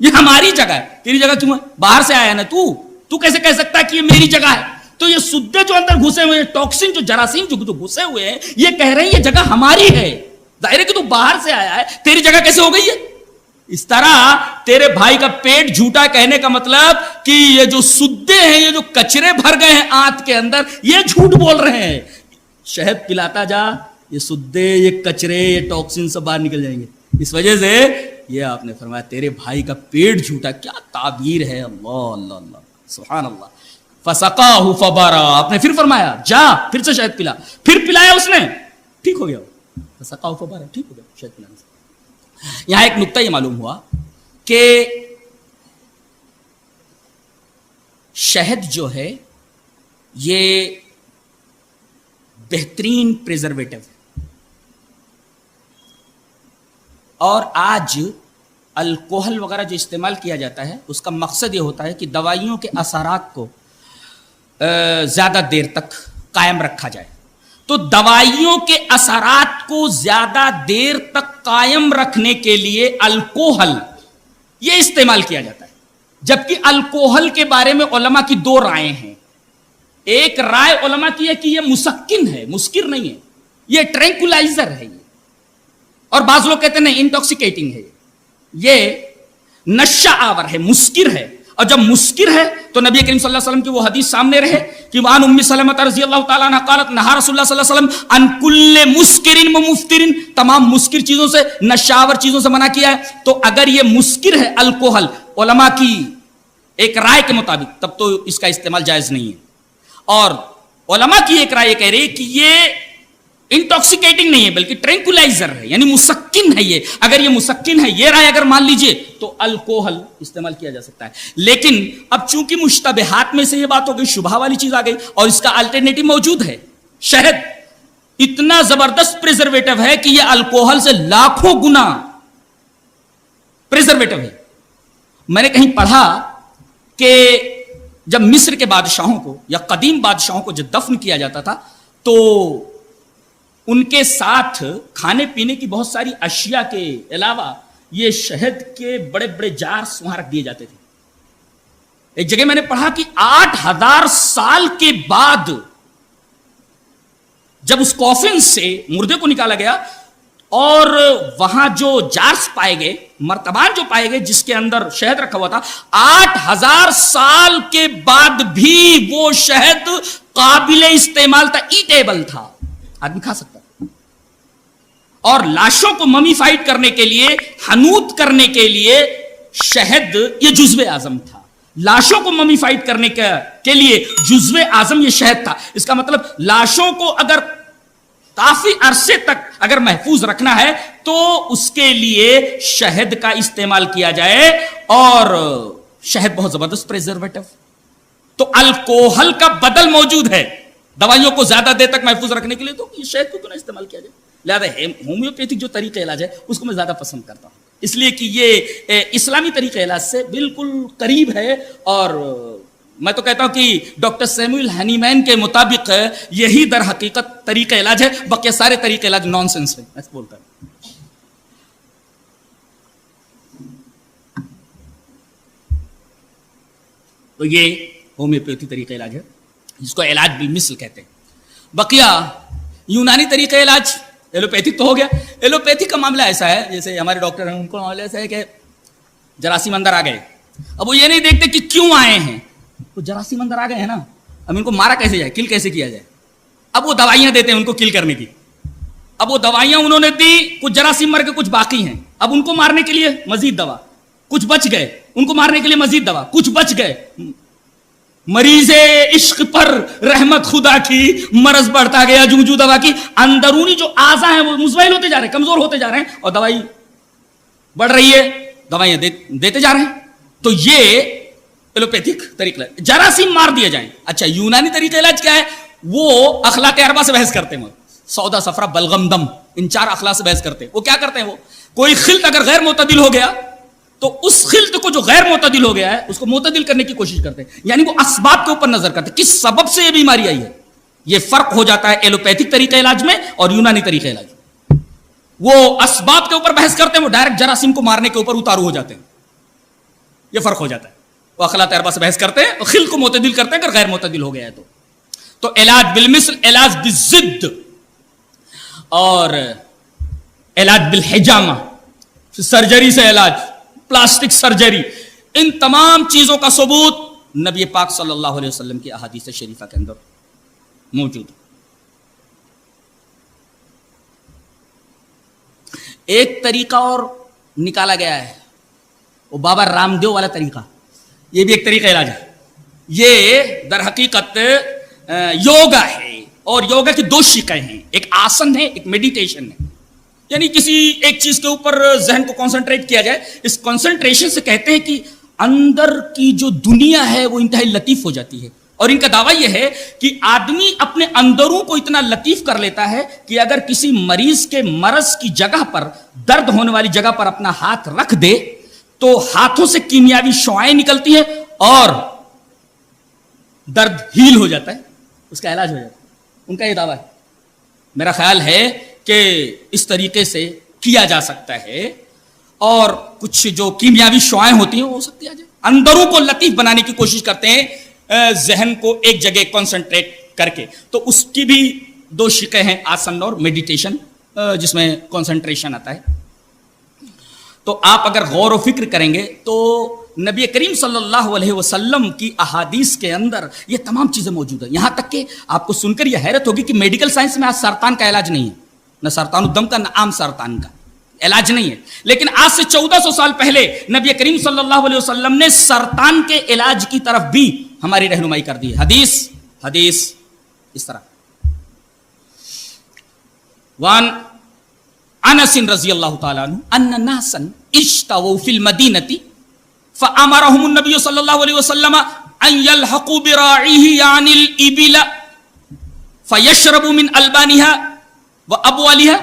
یہ ہماری جگہ ہے. تیری جگہ کیوں ہے؟ باہر سے آیا نا تو کیسے کہہ سکتا ہے کہ یہ میری جگہ ہے؟ تو یہ سدے جو اندر گھسے ہوئے ہیں، ٹاکسن جو جراثیم جو گھسے ہوئے ہیں، یہ کہہ رہے ہیں یہ جگہ ہماری ہے. ظاہر ہے کہ تو باہر سے آیا ہے، تیری جگہ کیسے ہو گئی ہے؟ اس طرح تیرے بھائی کا پیٹ جھوٹا کہنے کا مطلب کہ یہ جو سدے ہیں، یہ جو کچرے بھر گئے ہیں آنت کے اندر، یہ جھوٹ بول رہے ہیں. شہد پلاتا جا، یہ سدے، یہ کچرے، یہ ٹاکسن سب باہر نکل جائیں گے. اس وجہ سے یہ آپ نے فرمایا تیرے بھائی کا پیٹ جھوٹا. کیا تعبیر ہے! اللہ اللہ اللہ، سبحان اللہ. فسقاہ فبرا، آپ نے پھر فرمایا جا پھر سے شہد پلا. پھر پلایا اس نے، ٹھیک ہو گیا. فسقاہ فبرا، ٹھیک ہو گیا شہد پلانے سے. یہاں ایک نقطہ یہ معلوم ہوا کہ شہد جو ہے یہ بہترین پریزرویٹو ہے. اور آج الکوہل وغیرہ جو استعمال کیا جاتا ہے اس کا مقصد یہ ہوتا ہے کہ دوائیوں کے اثرات کو زیادہ دیر تک قائم رکھا جائے. تو دوائیوں کے اثرات کو زیادہ دیر تک قائم رکھنے کے لیے الکوہل یہ استعمال کیا جاتا ہے. جبکہ الکوہل کے بارے میں علماء کی دو رائے ہیں. ایک رائے علماء کی ہے کہ یہ مسکن ہے، مسکر نہیں ہے، یہ ٹرینکولائزر ہے یہ. اور بعض لوگ کہتے ہیں نہیں، انٹاکسیکیٹنگ ہے، یہ نشہ آور ہے، مسکر ہے. اور جب مسکر ہے تو نبی کریم صلی اللہ علیہ وسلم کی وہ حدیث سامنے رہے کہ وعن ام سلمہ رضی اللہ تعالی عنہ قالت نہا رسول اللہ صلی اللہ علیہ وسلم عن کل مسکر و مفتر، تمام مسکر چیزوں سے، نشاور چیزوں سے منع کیا ہے. تو اگر یہ مسکر ہے الکوہل علماء کی ایک رائے کے مطابق تب تو اس کا استعمال جائز نہیں ہے. اور علماء کی ایک رائے کہہ رہی ہے کہ یہ انٹاکسیکیٹنگ نہیں ہے بلکہ ٹرینکولائزر ہے، یعنی مسکن ہے. یہ اگر یہ مسکن ہے، یہ رائے اگر مان لیجئے تو الکوہل استعمال کیا جا سکتا ہے. لیکن اب چونکہ مشتبہات میں سے یہ بات ہو گئی، شبہ والی چیز آ گئی، اور اس کا الٹرنیٹو موجود ہے شہد. اتنا زبردست پریزرویٹو ہے کہ یہ الکوہل سے لاکھوں گنا پریزرویٹو ہے. میں نے کہیں پڑھا کہ جب مصر کے بادشاہوں کو یا قدیم بادشاہوں کو جب دفن کیا جاتا تھا تو ان کے ساتھ کھانے پینے کی بہت ساری اشیاء کے علاوہ یہ شہد کے بڑے بڑے جارس وہاں رکھ دیے جاتے تھے. ایک جگہ میں نے پڑھا کہ 8000 سال کے بعد جب اس کافن سے مردے کو نکالا گیا اور وہاں جو جارس پائے گئے، مرتبان جو پائے گئے جس کے اندر شہد رکھا ہوا تھا، 8000 سال کے بعد بھی وہ شہد قابل استعمال تھا، ایٹیبل تھا، آدمی کھا سکتا. اور لاشوں کو ممیفائڈ کرنے کے لیے، حنوط کرنے کے لیے شہد یہ جزو اعظم تھا. لاشوں کو ممیفائڈ کرنے کے لیے جزو اعظم یہ شہد تھا. اس کا مطلب لاشوں کو اگر کافی عرصے تک اگر محفوظ رکھنا ہے تو اس کے لیے شہد کا استعمال کیا جائے، اور شہد بہت زبردست پریزرویٹو. تو الکوہل کا بدل موجود ہے دوائیوں کو زیادہ دیر تک محفوظ رکھنے کے لیے، تو یہ شہد کو کیوں نہ استعمال کیا جائے. لہذا ہومیوپیتھک جو طریقہ علاج ہے اس کو میں زیادہ پسند کرتا ہوں، اس لیے کہ یہ اسلامی طریقہ علاج سے بالکل قریب ہے. اور میں تو کہتا ہوں کہ ڈاکٹر سیموئل ہنیمین کے مطابق یہی در حقیقت طریقہ علاج ہے، باقی سارے طریقہ علاج نان سینس ہے، ایسا بولتا ہے. تو یہ ہومیوپیتھی طریقہ علاج ہے جس کو علاج بالمثل کہتے ہیں. بقیہ یونانی طریقہ علاج ایلوپیتھک تو ہو گیا. ایلوپیتھک کا معاملہ ایسا ہے، جیسے ہمارے ڈاکٹر ہیں ان کو معاملہ ایسا ہے کہ جراثیم اندر آ گئے، اب وہ یہ نہیں دیکھتے کہ کیوں آئے ہیں، وہ جراثیم اندر آ گئے ہیں نا، اب ان کو مارا کیسے جائے، کل کیسے کیا جائے. اب وہ دوائیاں دیتے ہیں ان کو کل کرنے کی. اب وہ دوائیاں انہوں نے دی، کچھ جراثیم مر کے کچھ باقی ہیں، اب ان کو مارنے کے لیے مزید دوا، کچھ بچ گئے، ان کو مارنے کے لیے مزید دوا، کچھ بچ گئے. مریض عشق پر رحمت خدا کی، مرض بڑھتا گیا جو دوا کی، اندرونی جو اعضاء ہیں وہ مزمحل ہوتے جا رہے ہیں، کمزور ہوتے جا رہے ہیں، اور دوائی بڑھ رہی ہے، دوائیاں دیتے جا رہے ہیں. تو یہ ایلوپیتھک طریقہ علاج، جراثیم مار دیے جائیں. اچھا یونانی طریقہ علاج کیا ہے؟ وہ اخلاق اربعہ سے بحث کرتے ہیں، سودا صفرا بلغم دم، ان 4 اخلاق سے بحث کرتے ہیں. وہ کیا کرتے ہیں؟ وہ کوئی خلط اگر غیر معتدل ہو گیا تو اس خلط کو جو غیر معتدل ہو گیا ہے اس کو معتدل کرنے کی کوشش کرتے ہیں، یعنی وہ اسباب کے اوپر نظر کرتے ہیں، کس سبب سے یہ بیماری آئی ہے. یہ فرق ہو جاتا ہے ایلوپیتھک طریقہ علاج میں اور یونانی طریقہ علاج میں. وہ اسباب کے اوپر بحث کرتے ہیں، وہ ڈائریکٹ جراثیم کو مارنے کے اوپر اتارو ہو جاتے ہیں. یہ فرق ہو جاتا ہے. وہ اخلاق اربعہ سے بحث کرتے ہیں اور خلط کو معتدل کرتے ہیں اگر غیر معتدل ہو گیا ہے تو علاج بالمثل، علاج بالضد، اور علاج بالحجامہ، سرجری سے علاج، پلاسٹک سرجری، ان تمام چیزوں کا ثبوت نبی پاک صلی اللہ علیہ وسلم کی احادیث شریفہ کے اندر موجود ہے. ایک طریقہ اور نکالا گیا ہے، وہ بابا رام دیو والا طریقہ. یہ بھی ایک طریقہ علاج ہے. یہ در حقیقت یوگا ہے، اور یوگا کی 2 شقیں ہیں، ایک آسن ہے، ایک میڈیٹیشن ہے. یعنی کسی ایک چیز کے اوپر ذہن کو کنسنٹریٹ کیا جائے. اس کنسنٹریشن سے کہتے ہیں کہ اندر کی جو دنیا ہے وہ انتہائی لطیف ہو جاتی ہے. اور ان کا دعویٰ یہ ہے کہ آدمی اپنے اندروں کو اتنا لطیف کر لیتا ہے کہ اگر کسی مریض کے مرض کی جگہ پر، درد ہونے والی جگہ پر اپنا ہاتھ رکھ دے تو ہاتھوں سے کیمیاوی شعاعیں نکلتی ہیں اور درد ہیل ہو جاتا ہے، اس کا علاج ہو جاتا ہے. ان کا یہ دعویٰ ہے. میرا خیال ہے کہ اس طریقے سے کیا جا سکتا ہے، اور کچھ جو کیمیاوی شعاعیں ہوتی ہیں وہ ہو سکتی ہے اندروں کو لطیف بنانے کی کوشش کرتے ہیں، ذہن کو ایک جگہ کنسنٹریٹ کر کے. تو اس کی بھی 2 شقیں ہیں، آسن اور میڈیٹیشن، جس میں کنسنٹریشن آتا ہے. تو آپ اگر غور و فکر کریں گے تو نبی کریم صلی اللہ علیہ وسلم کی احادیث کے اندر یہ تمام چیزیں موجود ہیں. یہاں تک کہ آپ کو سن کر یہ حیرت ہوگی کہ میڈیکل سائنس میں آج سرطان کا علاج نہیں ہے, نہ سرطان الدم کا نہ عام سرطان کا علاج نہیں ہے. لیکن آج سے 1400 سال پہلے نبی کریم صلی اللہ علیہ وسلم نے سرطان کے علاج کی طرف بھی ہماری رہنمائی کر دی ہے. حدیث اس طرح وان انس رضی اللہ تعالی عنہ ان ناسا اشتووا فی المدینہ فامرهم النبی صلی اللہ علیہ وسلم ان يلحقوا براعیه یعنی الابل فیشربوا من البانها وابوالها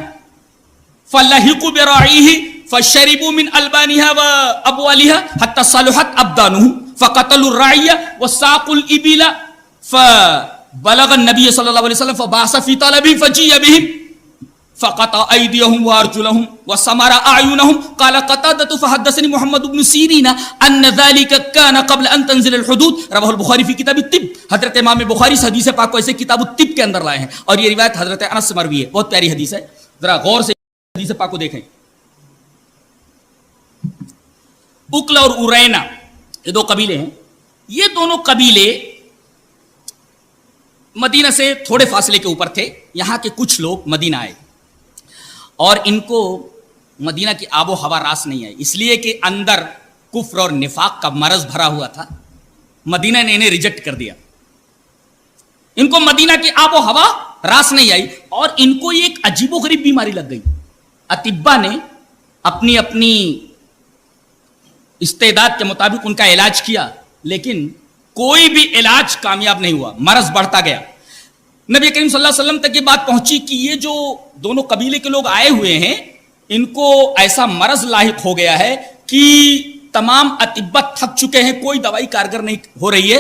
فلحقوا براعیه فشربوا من البانها وابوالها حتى صلحت ابدانهم فقتلوا الراعی وساقوا الابل فبلغ النبی صلی اللہ علیہ وسلم فبعث فی طلبهم فجیء بهم فقطع ايديهم وارجلهم وسمر اعينهم قال قتادة فحدثني محمد بن سيرين ان ذلك كان قبل ان تنزل الحدود رواه البخاری فی کتاب الطب. حضرت امام بخاری اس حدیث پاک کو ایسے کتاب الطب کے اندر لائے ہیں اور یہ روایت حضرت انس سے مروی ہے. بہت پیاری حدیث ہے, ذرا غور سے حدیث پاک کو دیکھیں. اکل اور ارینا یہ دو قبیلے ہیں. یہ دونوں قبیلے مدینہ سے تھوڑے فاصلے کے اوپر تھے. یہاں کے کچھ لوگ مدینہ آئے اور ان کو مدینہ کی آب و ہوا راس نہیں آئی, اس لیے کہ اندر کفر اور نفاق کا مرض بھرا ہوا تھا. مدینہ نے انہیں ریجیکٹ کر دیا. ان کو مدینہ کی آب و ہوا راس نہیں آئی اور ان کو یہ ایک عجیب و غریب بیماری لگ گئی. اطباء نے اپنی اپنی استعداد کے مطابق ان کا علاج کیا لیکن کوئی بھی علاج کامیاب نہیں ہوا, مرض بڑھتا گیا. نبی کریم صلی اللہ علیہ وسلم تک یہ بات پہنچی کہ یہ جو دونوں قبیلے کے لوگ آئے ہوئے ہیں ان کو ایسا مرض لاحق ہو گیا ہے کہ تمام اطباء تھک چکے ہیں, کوئی دوائی کارگر نہیں ہو رہی ہے.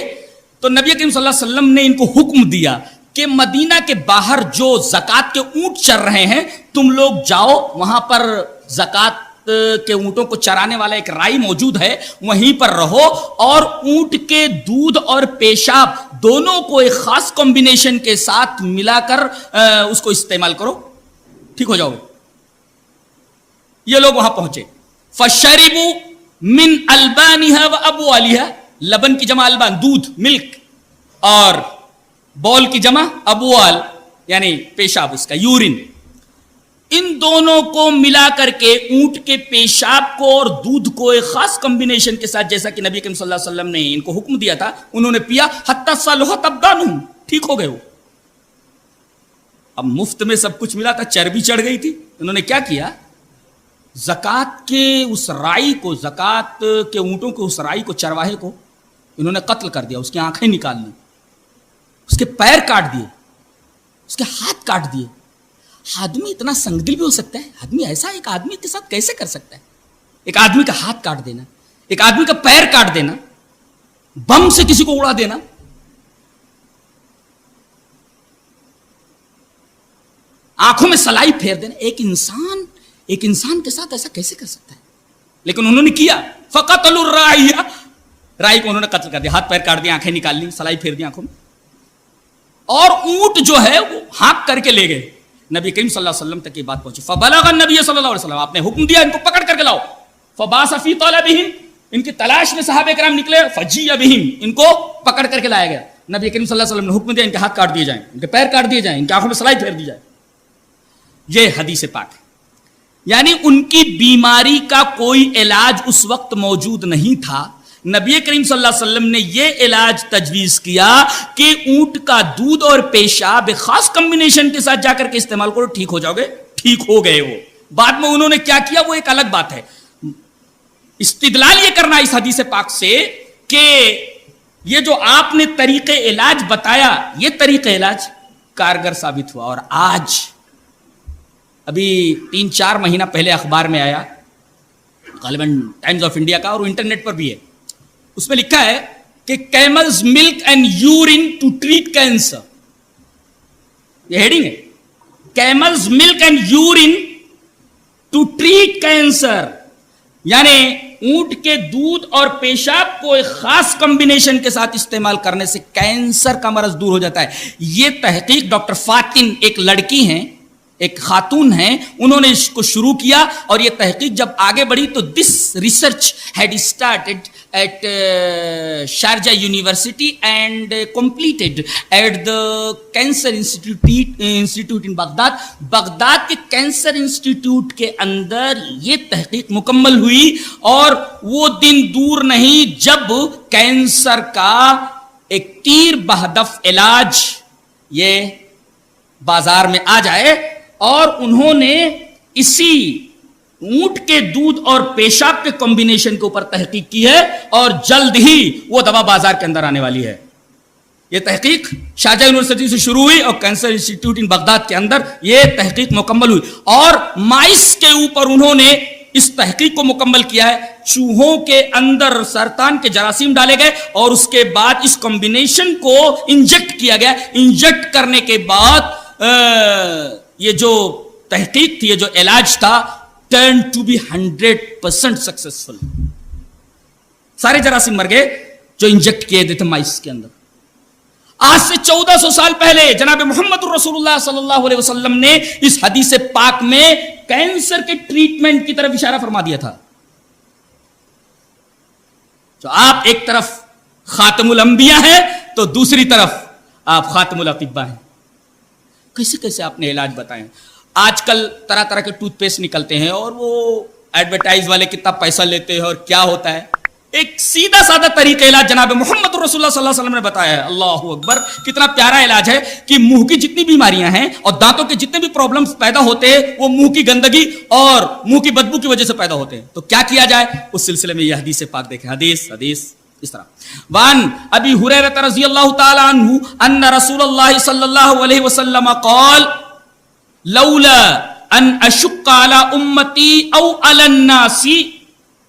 تو نبی کریم صلی اللہ علیہ وسلم نے ان کو حکم دیا کہ مدینہ کے باہر جو زکوٰۃ کے اونٹ چر رہے ہیں تم لوگ جاؤ, وہاں پر زکوٰۃ کے اونٹوں کو چرانے والا ایک رائی موجود ہے, وہیں پر رہو اور اونٹ کے دودھ اور پیشاب دونوں کو ایک خاص کمبینیشن کے ساتھ ملا کر اس کو استعمال کرو, ٹھیک ہو جاؤ گے. یہ لوگ وہاں پہنچے. فشربوا من البانها وابوالها, لبن کی جمع البان دودھ ملک اور بول کی جمع ابوال یعنی پیشاب, اس کا یورین. ان دونوں کو ملا کر کے اونٹ کے پیشاب کو اور دودھ کو ایک خاص کمبینیشن کے ساتھ جیسا کہ نبی کریم صلی اللہ علیہ وسلم نے ان کو حکم دیا تھا انہوں نے پیا. حتی صلحت ابدانہم, ٹھیک ہو گئے وہ. اب مفت میں سب کچھ ملا تھا, چربی چڑھ گئی تھی. انہوں نے کیا کیا, زکوٰۃ کے اس رائی کو, زکوٰۃ کے اونٹوں کے اس رائی کو, چرواہے کو انہوں نے قتل کر دیا. اس کی آنکھیں نکال لی, اس کے پیر کاٹ دیے, اس کے ہاتھ کاٹ دیے. آدمی اتنا سنگدل بھی ہو سکتا ہے؟ آدمی ایسا ایک آدمی کے ساتھ کیسے کر سکتا ہے؟ ایک آدمی کا ہاتھ کاٹ دینا, ایک آدمی کا پیر کاٹ دینا, بم سے کسی کو اڑا دینا. آنکھوں میں سلائی پھیر دینا. ایک انسان کے ساتھ ایسا کیسے کر سکتا ہے؟ لیکن انہوں نے کیا. فقتلوا الراعی, رائی کو انہوں نے قتل کر دیا, ہاتھ پیر کاٹ دیا, آنکھیں نکال لی, سلائی پھیر دی آنکھوں میں. اور اونٹ جو ہے وہ ہانک کر کے لے گئے. نبی کریم صلی اللہ علیہ وسلم تک یہ بات پہنچی. فبلغ النبی صلی اللہ علیہ وسلم, آپ نے حکم دیا ان کو پکڑ کر کے لاؤ. فبعث فی طلبهم, ان کی تلاش میں صحابہ کرام نکلے. فجیء بهم, ان کو پکڑ کر کے لایا گیا. نبی کریم صلی اللہ علیہ وسلم نے حکم دیا ان کے ہاتھ کاٹ دیے جائیں, ان کے پیر کاٹ دیے جائیں, ان کی آنکھوں میں سلائی پھیر دی جائے. یہ حدیث پاک ہے. یعنی ان کی بیماری کا کوئی علاج اس وقت موجود نہیں تھا. نبی کریم صلی اللہ علیہ وسلم نے یہ علاج تجویز کیا کہ اونٹ کا دودھ اور پیشاب ایک خاص کمبینیشن کے ساتھ جا کر کے استعمال کرو, ٹھیک ہو جاؤ گے. ٹھیک ہو گئے وہ. بعد میں انہوں نے کیا کیا وہ ایک الگ بات ہے. استدلال یہ کرنا اس حدیث پاک سے کہ یہ جو آپ نے طریقے علاج بتایا یہ طریقے علاج کارگر ثابت ہوا. اور آج ابھی 3-4 مہینہ پہلے اخبار میں آیا, غالباً ٹائمز آف انڈیا کا اور انٹرنیٹ پر بھی ہے, اس میں لکھا ہے کہ camels milk and urine to treat cancer. یہ ہیڈنگ ہے, camels milk and urine to treat cancer. یعنی اونٹ کے دودھ اور پیشاب کو ایک خاص کمبینیشن کے ساتھ استعمال کرنے سے کینسر کا مرض دور ہو جاتا ہے. یہ تحقیق ڈاکٹر فاتن ایک لڑکی ہیں ایک خاتون ہیں, انہوں نے اس کو شروع کیا, اور یہ تحقیق جب آگے بڑھی تو this research had started at Sharjah university and completed at the cancer institute in Baghdad. Baghdad کے کینسر انسٹیٹیوٹ کے اندر یہ تحقیق مکمل ہوئی, اور وہ دن دور نہیں جب کینسر کا ایک تیر بہدف علاج یہ بازار میں آ جائے, اور انہوں نے اسی اونٹ کے دودھ اور پیشاب کے کمبینیشن کے اوپر تحقیق کی ہے, اور جلد ہی وہ دوا بازار کے اندر آنے والی ہے. یہ تحقیق شارجہ یونیورسٹی سے شروع ہوئی اور کینسر انسٹیٹیوٹ ان بغداد کے اندر یہ تحقیق مکمل ہوئی, اور مائس کے اوپر انہوں نے اس تحقیق کو مکمل کیا ہے. چوہوں کے اندر سرطان کے جراثیم ڈالے گئے, اور اس کے بعد اس کمبینیشن کو انجیکٹ کیا گیا. انجیکٹ کرنے کے بعد یہ جو تحقیق تھی, یہ جو علاج تھا, ٹرن ٹو بی 100% سکسیسفل. سارے جراثیم مر گئے جو انجیکٹ کیے گئے تھے مائس کے اندر. آج سے 1400 سال پہلے جناب محمد رسول اللہ صلی اللہ علیہ وسلم نے اس حدیث پاک میں کینسر کے ٹریٹمنٹ کی طرف اشارہ فرما دیا تھا. تو آپ ایک طرف خاتم الانبیاء ہیں تو دوسری طرف آپ خاتم الاطباء ہیں. کیسے کیسے آپ نے علاج بتائیں. آج کل طرح طرح کے ٹوتھ پیسٹ نکلتے ہیں, اور وہ ایڈورٹائز والے کتنا پیسہ لیتے ہیں, اور کیا ہوتا ہے. ایک سیدھا سادہ طریقہ علاج جناب محمد رسول اللہ صلی اللہ علیہ وسلم نے بتایا ہے. اللہ اکبر, کتنا پیارا علاج ہے کہ منہ کی جتنی بیماریاں ہیں اور دانتوں کے جتنے بھی پرابلمز پیدا ہوتے ہیں وہ منہ کی گندگی اور منہ کی بدبو کی وجہ سے پیدا ہوتے ہیں. تو کیا کیا جائے, اس سلسلے میں یہ حدیث پاک دیکھیں. حدیث اس طرح وان ابی ہریرہ رضی اللہ تعالی عنہ ان رسول اللہ صلی اللہ علیہ وسلم قال لولا ان اشق علی امتی او علی الناس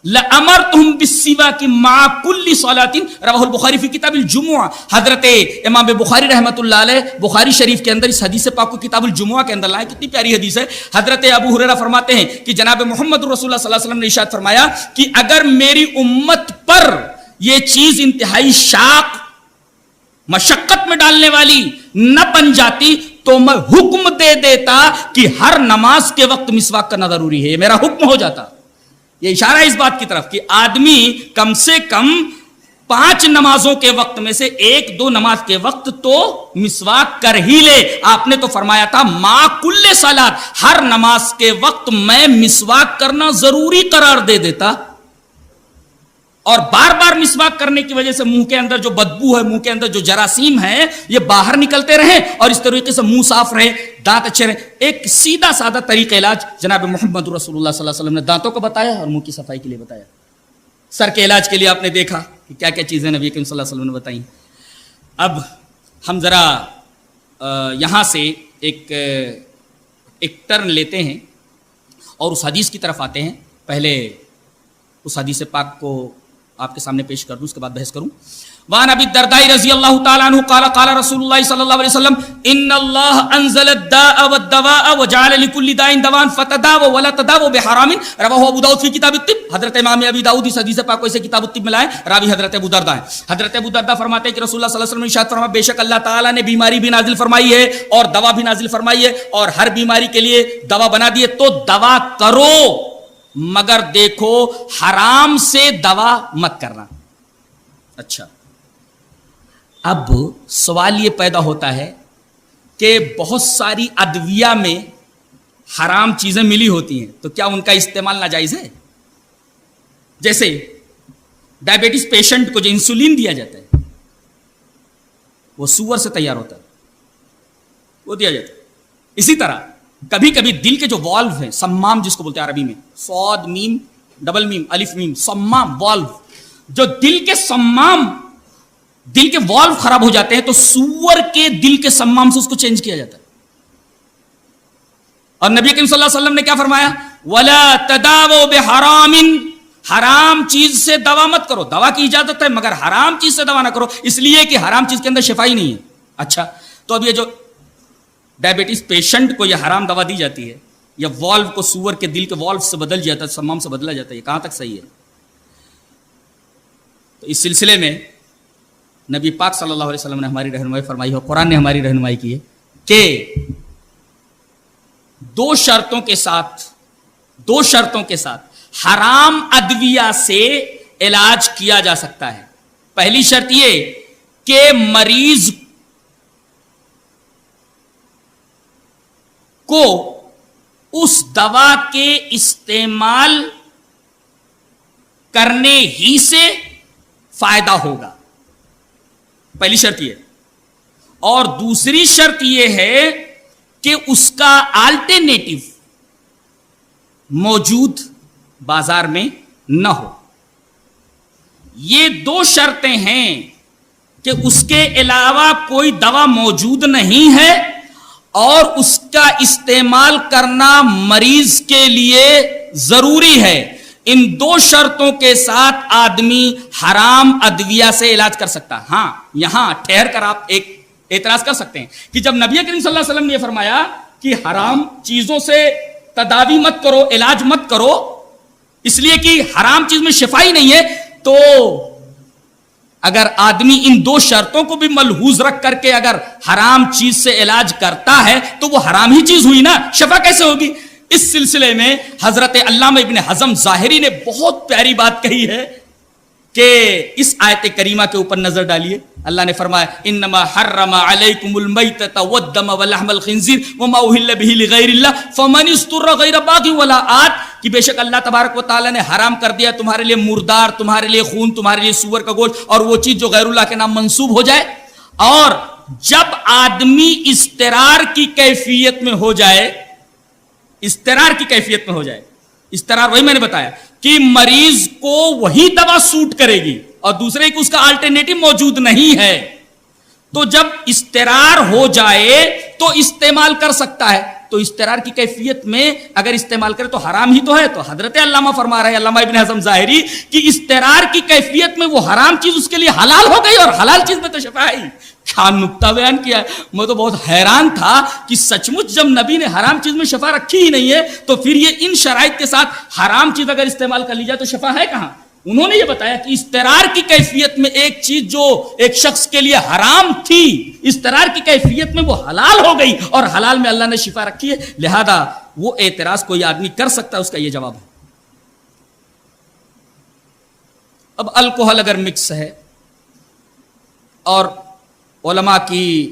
لامرتهم بالسواک مع كل صلاة. رواہ البخاری فی کتاب الجمعہ. حضرت امام بخاری رحمۃ اللہ علیہ بخاری شریف کے اندر اس حدیث پاک کو کتاب الجمعہ کے اندر لائے. کتنی پیاری حدیث ہے. حضرت ابو ہریرہ فرماتے ہیں کہ جناب محمد رسول اللہ صلی اللہ علیہ وسلم نے ارشاد فرمایا کہ اگر میری امت پر یہ چیز انتہائی شاق مشقت میں ڈالنے والی نہ بن جاتی تو میں حکم دے دیتا کہ ہر نماز کے وقت مسواک کرنا ضروری ہے. یہ میرا حکم ہو جاتا. یہ اشارہ ہے اس بات کی طرف کہ آدمی کم سے کم 5 نمازوں کے وقت میں سے 1-2 نماز کے وقت تو مسواک کر ہی لے. آپ نے تو فرمایا تھا ما کل صلات, ہر نماز کے وقت میں مسواک کرنا ضروری قرار دے دیتا. اور بار بار مسواک کرنے کی وجہ سے منہ کے اندر جو بدبو ہے, منہ کے اندر جو جراثیم ہیں, یہ باہر نکلتے رہیں, اور اس طریقے سے منہ صاف رہے, دانت اچھے رہے. ایک سیدھا سادہ طریقہ علاج جناب محمد رسول اللہ صلی اللہ علیہ وسلم نے دانتوں کو بتایا اور منہ کی صفائی کے لیے بتایا. سر کے علاج کے لیے آپ نے دیکھا کہ کیا کیا چیزیں نبی کریم صلی اللہ علیہ وسلم نے بتائیں. اب ہم ذرا یہاں سے ایک ٹرن لیتے ہیں اور اس حدیث کی طرف آتے ہیں. پہلے اس حدیث پاک کو آپ کے سامنے پیش کر دوں, اس کے بعد بحث کروں. وعن ابی الدرداء رضی اللہ تعالی عنہ قال قال رسول اللہ صلی اللہ علیہ وسلم ان اللہ انزل الداء والدواء وجعل لكل داء دواء فتداووا ولا تداووا بحرام. رواہ ابو داؤد فی کتاب الطب. حضرت امام ابی داؤد اس حدیث پاک کو اسے کتاب الطب میں لائے. راوی حضرت ابو درداء ہے. حضرت ابو درداء فرماتے ہیں کہ رسول اللہ صلی اللہ علیہ وسلم نے ارشاد فرمایا بے شک اللہ تعالی نے بیماری بھی نازل فرمائی ہے اور دوا بھی نازل فرمائی ہے, اور ہر بیماری کے لیے دوا بنا دی ہے. تو دوا کرو مگر دیکھو حرام سے دوا مت کرنا. اچھا, اب سوال یہ پیدا ہوتا ہے کہ بہت ساری ادویہ میں حرام چیزیں ملی ہوتی ہیں, تو کیا ان کا استعمال ناجائز ہے؟ جیسے ڈائبٹیز پیشنٹ کو جو انسولین دیا جاتا ہے وہ سور سے تیار ہوتا ہے, وہ دیا جاتا ہے. اسی طرح کبھی کبھی دل کے جو والو ہیں, سمام جس کو بولتے ہیں عربی میں, صاد میم ڈبل میم الف میم, سمام والو, جو دل کے سمام دل کے والو خراب ہو جاتے ہیں تو سور کے دل کے سمام سے اس کو چینج کیا جاتا ہے. اور نبی کریم صلی اللہ علیہ وسلم نے کیا فرمایا, ولا تداووا بحرام, حرام چیز سے دوا مت کرو. دوا کی اجازت ہے مگر حرام چیز سے دوا نہ کرو, اس لیے کہ حرام چیز کے اندر شفا ہی نہیں ہے. اچھا, تو اب یہ جو ڈائبٹیز پیشنٹ کو یہ حرام دوا دی جاتی ہے, یا والو کو سور کے دل کے والو سے بدل جاتا ہے, سمام سے بدلا جاتا ہے, یہ کہاں تک صحیح ہے؟ تو اس سلسلے میں نبی پاک صلی اللہ علیہ وسلم نے ہماری رہنمائی فرمائی ہے, اور قرآن نے ہماری رہنمائی کی ہے کہ دو شرطوں کے ساتھ حرام ادویہ سے علاج کیا جا سکتا ہے. پہلی شرط یہ کہ مریض کو اس دوا کے استعمال کرنے ہی سے فائدہ ہوگا. پہلی شرط یہ. اور دوسری شرط یہ ہے کہ اس کا آلٹرنیٹو موجود بازار میں نہ ہو. یہ دو شرطیں ہیں کہ اس کے علاوہ کوئی دوا موجود نہیں ہے اور اس کا استعمال کرنا مریض کے لیے ضروری ہے. ان دو شرطوں کے ساتھ آدمی حرام ادویہ سے علاج کر سکتا. ہاں یہاں ٹھہر کر آپ ایک اعتراض کر سکتے ہیں کہ جب نبی کریم صلی اللہ علیہ وسلم نے یہ فرمایا کہ حرام چیزوں سے تداوی مت کرو، علاج مت کرو، اس لیے کہ حرام چیز میں شفا ہی نہیں ہے، تو اگر آدمی ان دو شرطوں کو بھی ملحوظ رکھ کر کے اگر حرام چیز سے علاج کرتا ہے تو وہ حرام ہی چیز ہوئی نا، شفا کیسے ہوگی؟ اس سلسلے میں حضرت علامہ ابن حزم ظاہری نے بہت پیاری بات کہی ہے کہ اس آیت کریمہ کے اوپر نظر ڈالیے. اللہ نے فرمایا انما حرم علیکم المیتۃ والدم ولحم الخنزیر وما اہل به لغیر اللہ فمن اضطر غیر باغ ولا عاد، کہ بے شک اللہ تبارک و تعالی نے حرام کر دیا تمہارے لیے مردار، تمہارے لیے خون، تمہارے لیے سور کا گوشت اور وہ چیز جو غیر اللہ کے نام منسوب ہو جائے. اور جب آدمی اضطرار کی کیفیت میں ہو جائے، استرار وہی میں نے بتایا کہ مریض کو وہی دوا سوٹ کرے گی اور دوسرے کو اس کا آلٹرنیٹو موجود نہیں ہے، تو جب استرار ہو جائے تو استعمال کر سکتا ہے. تو استرار کی کیفیت میں اگر استعمال کرے تو حرام ہی تو ہے. تو حضرت علامہ فرما رہے ہیں، علامہ ابن حزم ظاہری، کہ استرار کی کیفیت میں وہ حرام چیز اس کے لیے حلال ہو گئی اور حلال چیز میں تو شفا ہے. کیا نکتہ بیان کیا ہے. میں تو بہت حیران تھا کہ سچ مچ جب نبی نے حرام چیز میں شفا رکھی ہی نہیں ہے تو پھر یہ ان شرائط کے ساتھ حرام چیز اگر استعمال کر لی جائے تو شفا ہے کہاں؟ انہوں نے یہ بتایا کہ استرار کی کیفیت میں ایک چیز جو ایک شخص کے لیے حرام تھی، استرار کی کیفیت میں وہ حلال ہو گئی اور حلال میں اللہ نے شفا رکھی ہے. لہذا وہ اعتراض کوئی آدمی کر سکتا ہے، اس کا یہ جواب ہے. اب الکوہل اگر مکس ہے اور علماء کی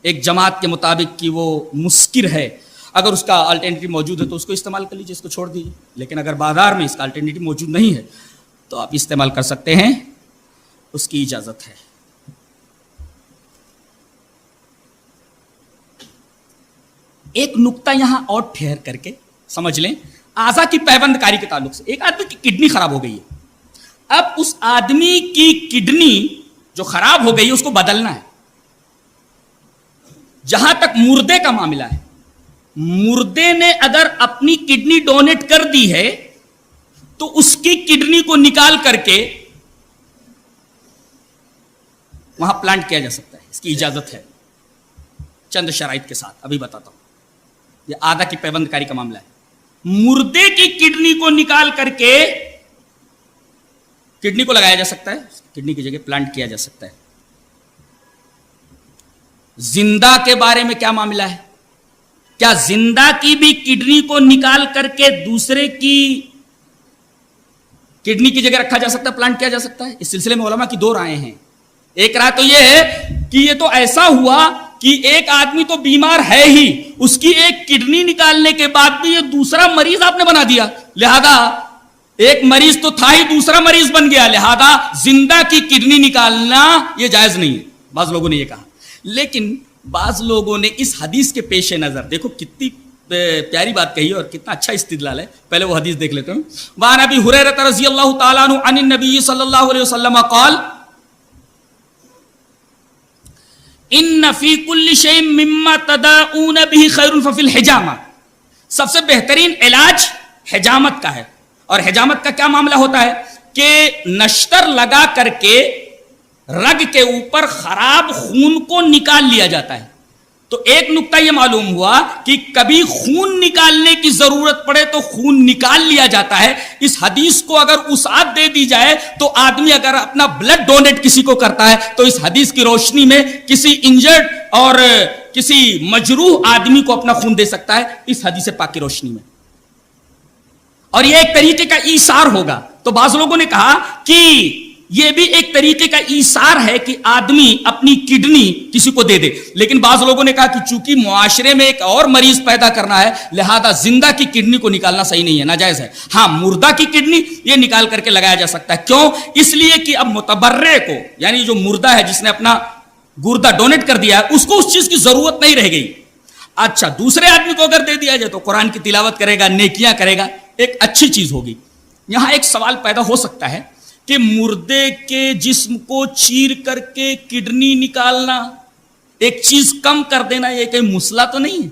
ایک جماعت کے مطابق کہ وہ مسکر ہے، اگر اس کا الٹرنیٹو موجود ہے تو اس کو استعمال کر لیجیے، اس کو چھوڑ دیجیے. لیکن اگر بازار میں اس کا الٹرنیٹو موجود نہیں ہے تو آپ استعمال کر سکتے ہیں، اس کی اجازت ہے. ایک نکتہ یہاں اور ٹھہر کر کے سمجھ لیں اعضاء کی پیوند کاری کے تعلق سے. ایک آدمی کی کڈنی خراب ہو گئی ہے، اب اس آدمی کی کڈنی جو خراب ہو گئی ہے اس کو بدلنا ہے. جہاں تک مردے کا معاملہ ہے، مردے نے اگر اپنی کڈنی ڈونیٹ کر دی ہے تو اس کی کڈنی کو نکال کر کے وہاں پلانٹ کیا جا سکتا ہے، اس کی اجازت ہے چند شرائط کے ساتھ. ابھی بتاتا ہوں. یہ آدھا کی پیوند کاری کا معاملہ ہے. مردے کی کڈنی کو نکال کر کے کڈنی کو لگایا جا سکتا ہے، کڈنی کی جگہ پلانٹ کیا جا سکتا ہے. زندہ کے بارے میں کیا معاملہ ہے؟ کیا زندہ کی بھی کڈنی کو نکال کر کے دوسرے کی کڈنی کی جگہ رکھا جا سکتا ہے، پلانٹ کیا جا سکتا ہے؟ اس سلسلے میں علماء کی دو رائے ہیں. ایک رائے تو یہ ہے کہ یہ تو ایسا ہوا کہ ایک آدمی تو بیمار ہے ہی، اس کی ایک کڈنی نکالنے کے بعد بھی یہ دوسرا مریض آپ نے بنا دیا، لہذا ایک مریض تو تھا ہی دوسرا مریض بن گیا، لہذا زندہ کی کڈنی نکالنا یہ جائز نہیں ہے. بعض لوگوں نے یہ کہا. لیکن بعض لوگوں نے اس حدیث کے پیش نظر، دیکھو کتنی پیاری بات کہی اور کتنا اچھا استدلال ہے. پہلے وہ حدیث دیکھ لیتے ہیں. وعن ابی ہریرہ رضی اللہ تعالی عنہ عن النبی صلی اللہ علیہ وسلم قال ان فی کل شیء مما تداؤون به خیر ففی الحجامہ. سب سے بہترین علاج حجامت کا ہے. اور حجامت کا کیا معاملہ ہوتا ہے کہ نشتر لگا کر کے رگ کے اوپر خراب خون کو نکال لیا جاتا ہے. تو ایک نقطہ یہ معلوم ہوا کہ کبھی خون نکالنے کی ضرورت پڑے تو خون نکال لیا جاتا ہے. اس حدیث کو اگر وسعت دے دی جائے تو آدمی اگر اپنا بلڈ ڈونیٹ کسی کو کرتا ہے تو اس حدیث کی روشنی میں کسی انجرڈ اور کسی مجروح آدمی کو اپنا خون دے سکتا ہے اس حدیث پاک کی روشنی میں. اور یہ ایک طریقے کا ایثار ہوگا. تو بعض لوگوں نے کہا کہ یہ بھی ایک طریقے کا ایثار ہے کہ آدمی اپنی کڈنی کسی کو دے دے. لیکن بعض لوگوں نے کہا کہ چونکہ معاشرے میں ایک اور مریض پیدا کرنا ہے لہذا زندہ کی کڈنی کو نکالنا صحیح نہیں ہے, ناجائز ہے. ہاں, مردہ کی کڈنی یہ نکال کر کے لگایا جا سکتا ہے. کیوں؟ اس لیے کہ اب متبرع کو, یعنی جو مردہ ہے جس نے اپنا گردہ ڈونیٹ کر دیا ہے, اس کو اس چیز کی ضرورت نہیں رہ گئی. اچھا, دوسرے آدمی کو اگر دے دیا جائے تو قرآن کی تلاوت کرے گا, نیکیاں کرے گا, ایک اچھی چیز ہوگی. یہاں ایک سوال پیدا ہو سکتا ہے کہ مردے کے جسم کو چیر کر کے کڈنی نکالنا, ایک چیز کم کر دینا, یہ کوئی مسئلہ تو نہیں ہے؟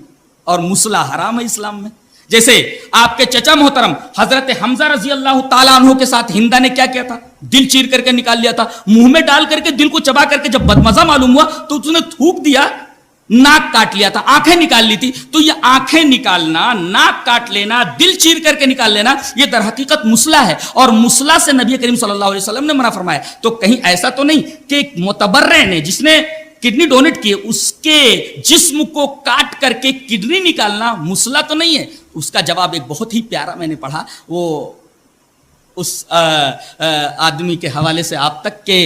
اور مسئلہ حرام ہے اسلام میں. جیسے آپ کے چچا محترم حضرت حمزہ رضی اللہ تعالیٰ عنہ کے ساتھ ہندا نے کیا کیا تھا؟ دل چیر کر کے نکال لیا تھا. منہ میں ڈال کر کے دل کو چبا کر کے جب بدمزہ معلوم ہوا تو اس نے تھوک دیا, ناک کاٹ لیا تھا, آنکھیں نکال لی تھی. تو یہ آنکھیں نکالنا, ناک کاٹ لینا, دل چیر کر کے نکال لینا, یہ در حقیقت مسئلہ ہے. اور مسئلہ سے نبی کریم صلی اللہ علیہ وسلم نے منع فرمایا. تو کہیں ایسا تو نہیں کہ ایک متبرع نے جس نے کڈنی ڈونیٹ کی اس کے جسم کو کاٹ کر کے کڈنی نکالنا مسئلہ تو نہیں ہے؟ اس کا جواب ایک بہت ہی پیارا میں نے پڑھا, وہ اس آدمی کے حوالے سے آپ تک کہ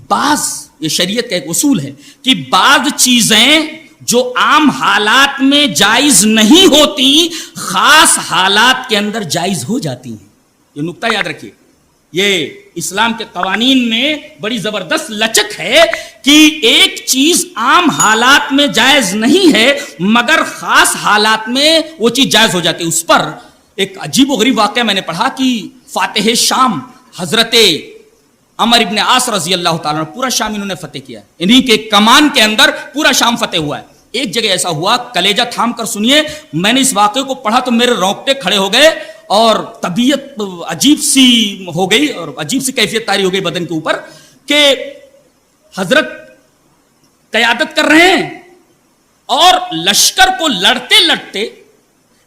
بعض, یہ شریعت کا ایک اصول ہے کہ بعض چیزیں جو عام حالات میں جائز نہیں ہوتی خاص حالات کے اندر جائز ہو جاتی ہیں. یہ نقطہ یاد رکھیے. یہ اسلام کے قوانین میں بڑی زبردست لچک ہے کہ ایک چیز عام حالات میں جائز نہیں ہے مگر خاص حالات میں وہ چیز جائز ہو جاتی ہے. اس پر ایک عجیب و غریب واقعہ میں نے پڑھا کہ فاتح شام حضرت عمر ابن عاص رضی اللہ تعالیٰ عنہ, پورا شام انہوں نے فتح کیا, انہی کے کمان کے اندر پورا شام فتح ہوا ہے. ایک جگہ ایسا ہوا, کلیجہ تھام کر سنیے, میں نے اس واقعے کو پڑھا تو میرے رونگٹے کھڑے ہو گئے اور طبیعت عجیب سی ہو گئی اور عجیب سی کیفیت طاری ہو گئی بدن کے اوپر کہ حضرت قیادت کر رہے ہیں اور لشکر کو لڑتے لڑتے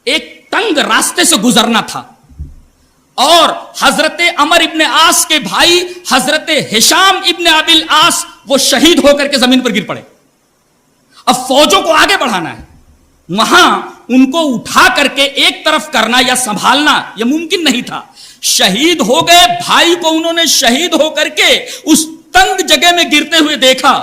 ایک تنگ راستے سے گزرنا تھا اور حضرت عمر ابن عاص کے بھائی حضرت ہشام ابن ابی العاص وہ شہید ہو کر کے زمین پر گر پڑے. اب فوجوں کو آگے بڑھانا ہے, وہاں ان کو اٹھا کر کے ایک طرف کرنا یا سنبھالنا یہ ممکن نہیں تھا. شہید ہو گئے, بھائی کو انہوں نے شہید ہو کر کے اس تنگ جگہ میں گرتے ہوئے دیکھا.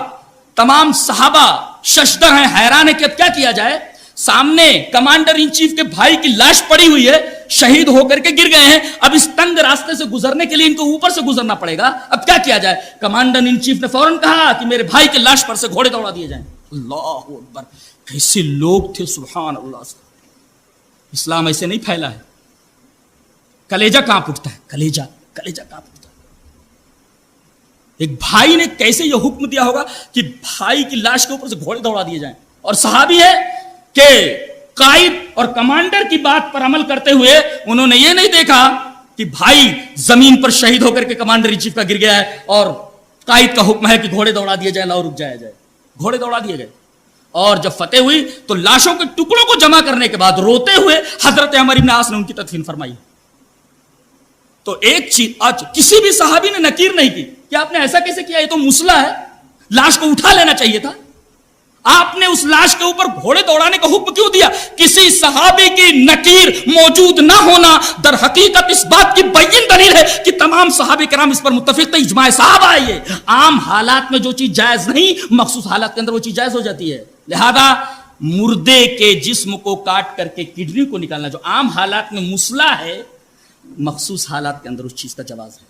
تمام صحابہ ششدر ہیں, حیران ہے کہ اب کیا کیا جائے. سامنے کمانڈر ان چیف کے بھائی کی لاش پڑی ہوئی ہے, شہید ہو کر کے گر گئے ہیں. اب اس تنگ راستے سے گزرنے کے لیے ان کو اوپر سے گزرنا پڑے گا. اب کیا کیا جائے؟ کمانڈر ان چیف نے فوراً کہا کہ میرے بھائی کے لاش پر سے گھوڑے دوڑا دیے جائیں. اللہ اکبر, کیسے لوگ تھے, سبحان اللہ. اسلام ایسے نہیں پھیلا ہے. کلیجہ کانپ اٹھتا ہے, کلیجہ کانپ اٹھتا ہے. ایک بھائی نے کیسے یہ حکم دیا ہوگا کہ بھائی کی لاش کے اوپر سے گھوڑے دوڑا دیے جائیں. اور صحابی ہے کہ قائد اور کمانڈر کی بات پر عمل کرتے ہوئے انہوں نے یہ نہیں دیکھا کہ بھائی زمین پر شہید ہو کر کے کمانڈر ان چیف کا گر گیا ہے اور قائد کا حکم ہے کہ گھوڑے دوڑا دیے جائیں, لاؤ رک جائے. گھوڑے دوڑا دیے گئے اور جب فتح ہوئی تو لاشوں کے ٹکڑوں کو جمع کرنے کے بعد روتے ہوئے حضرت عمر ابن عاص نے ان کی تدفین فرمائی. تو ایک چیز آج کسی بھی صحابی نے نکیر نہیں کی کہ آپ نے ایسا کیسے کیا, یہ تو مسئلہ ہے, لاش کو اٹھا لینا چاہیے تھا. آپ نے اس لاش کے اوپر گھوڑے دوڑانے کا حکم کیوں دیا؟ کسی صحابی کی نکیر موجود نہ ہونا در حقیقت اس بات کی بین دلیل ہے کہ تمام صحابہ کرام اس پر متفق تھے. اجماع صحابہ ہے یہ. عام حالات میں جو چیز جائز نہیں مخصوص حالات کے اندر وہ چیز جائز ہو جاتی ہے. لہذا مردے کے جسم کو کاٹ کر کے کڈنی کو نکالنا جو عام حالات میں مسئلہ ہے مخصوص حالات کے اندر اس چیز کا جواز ہے.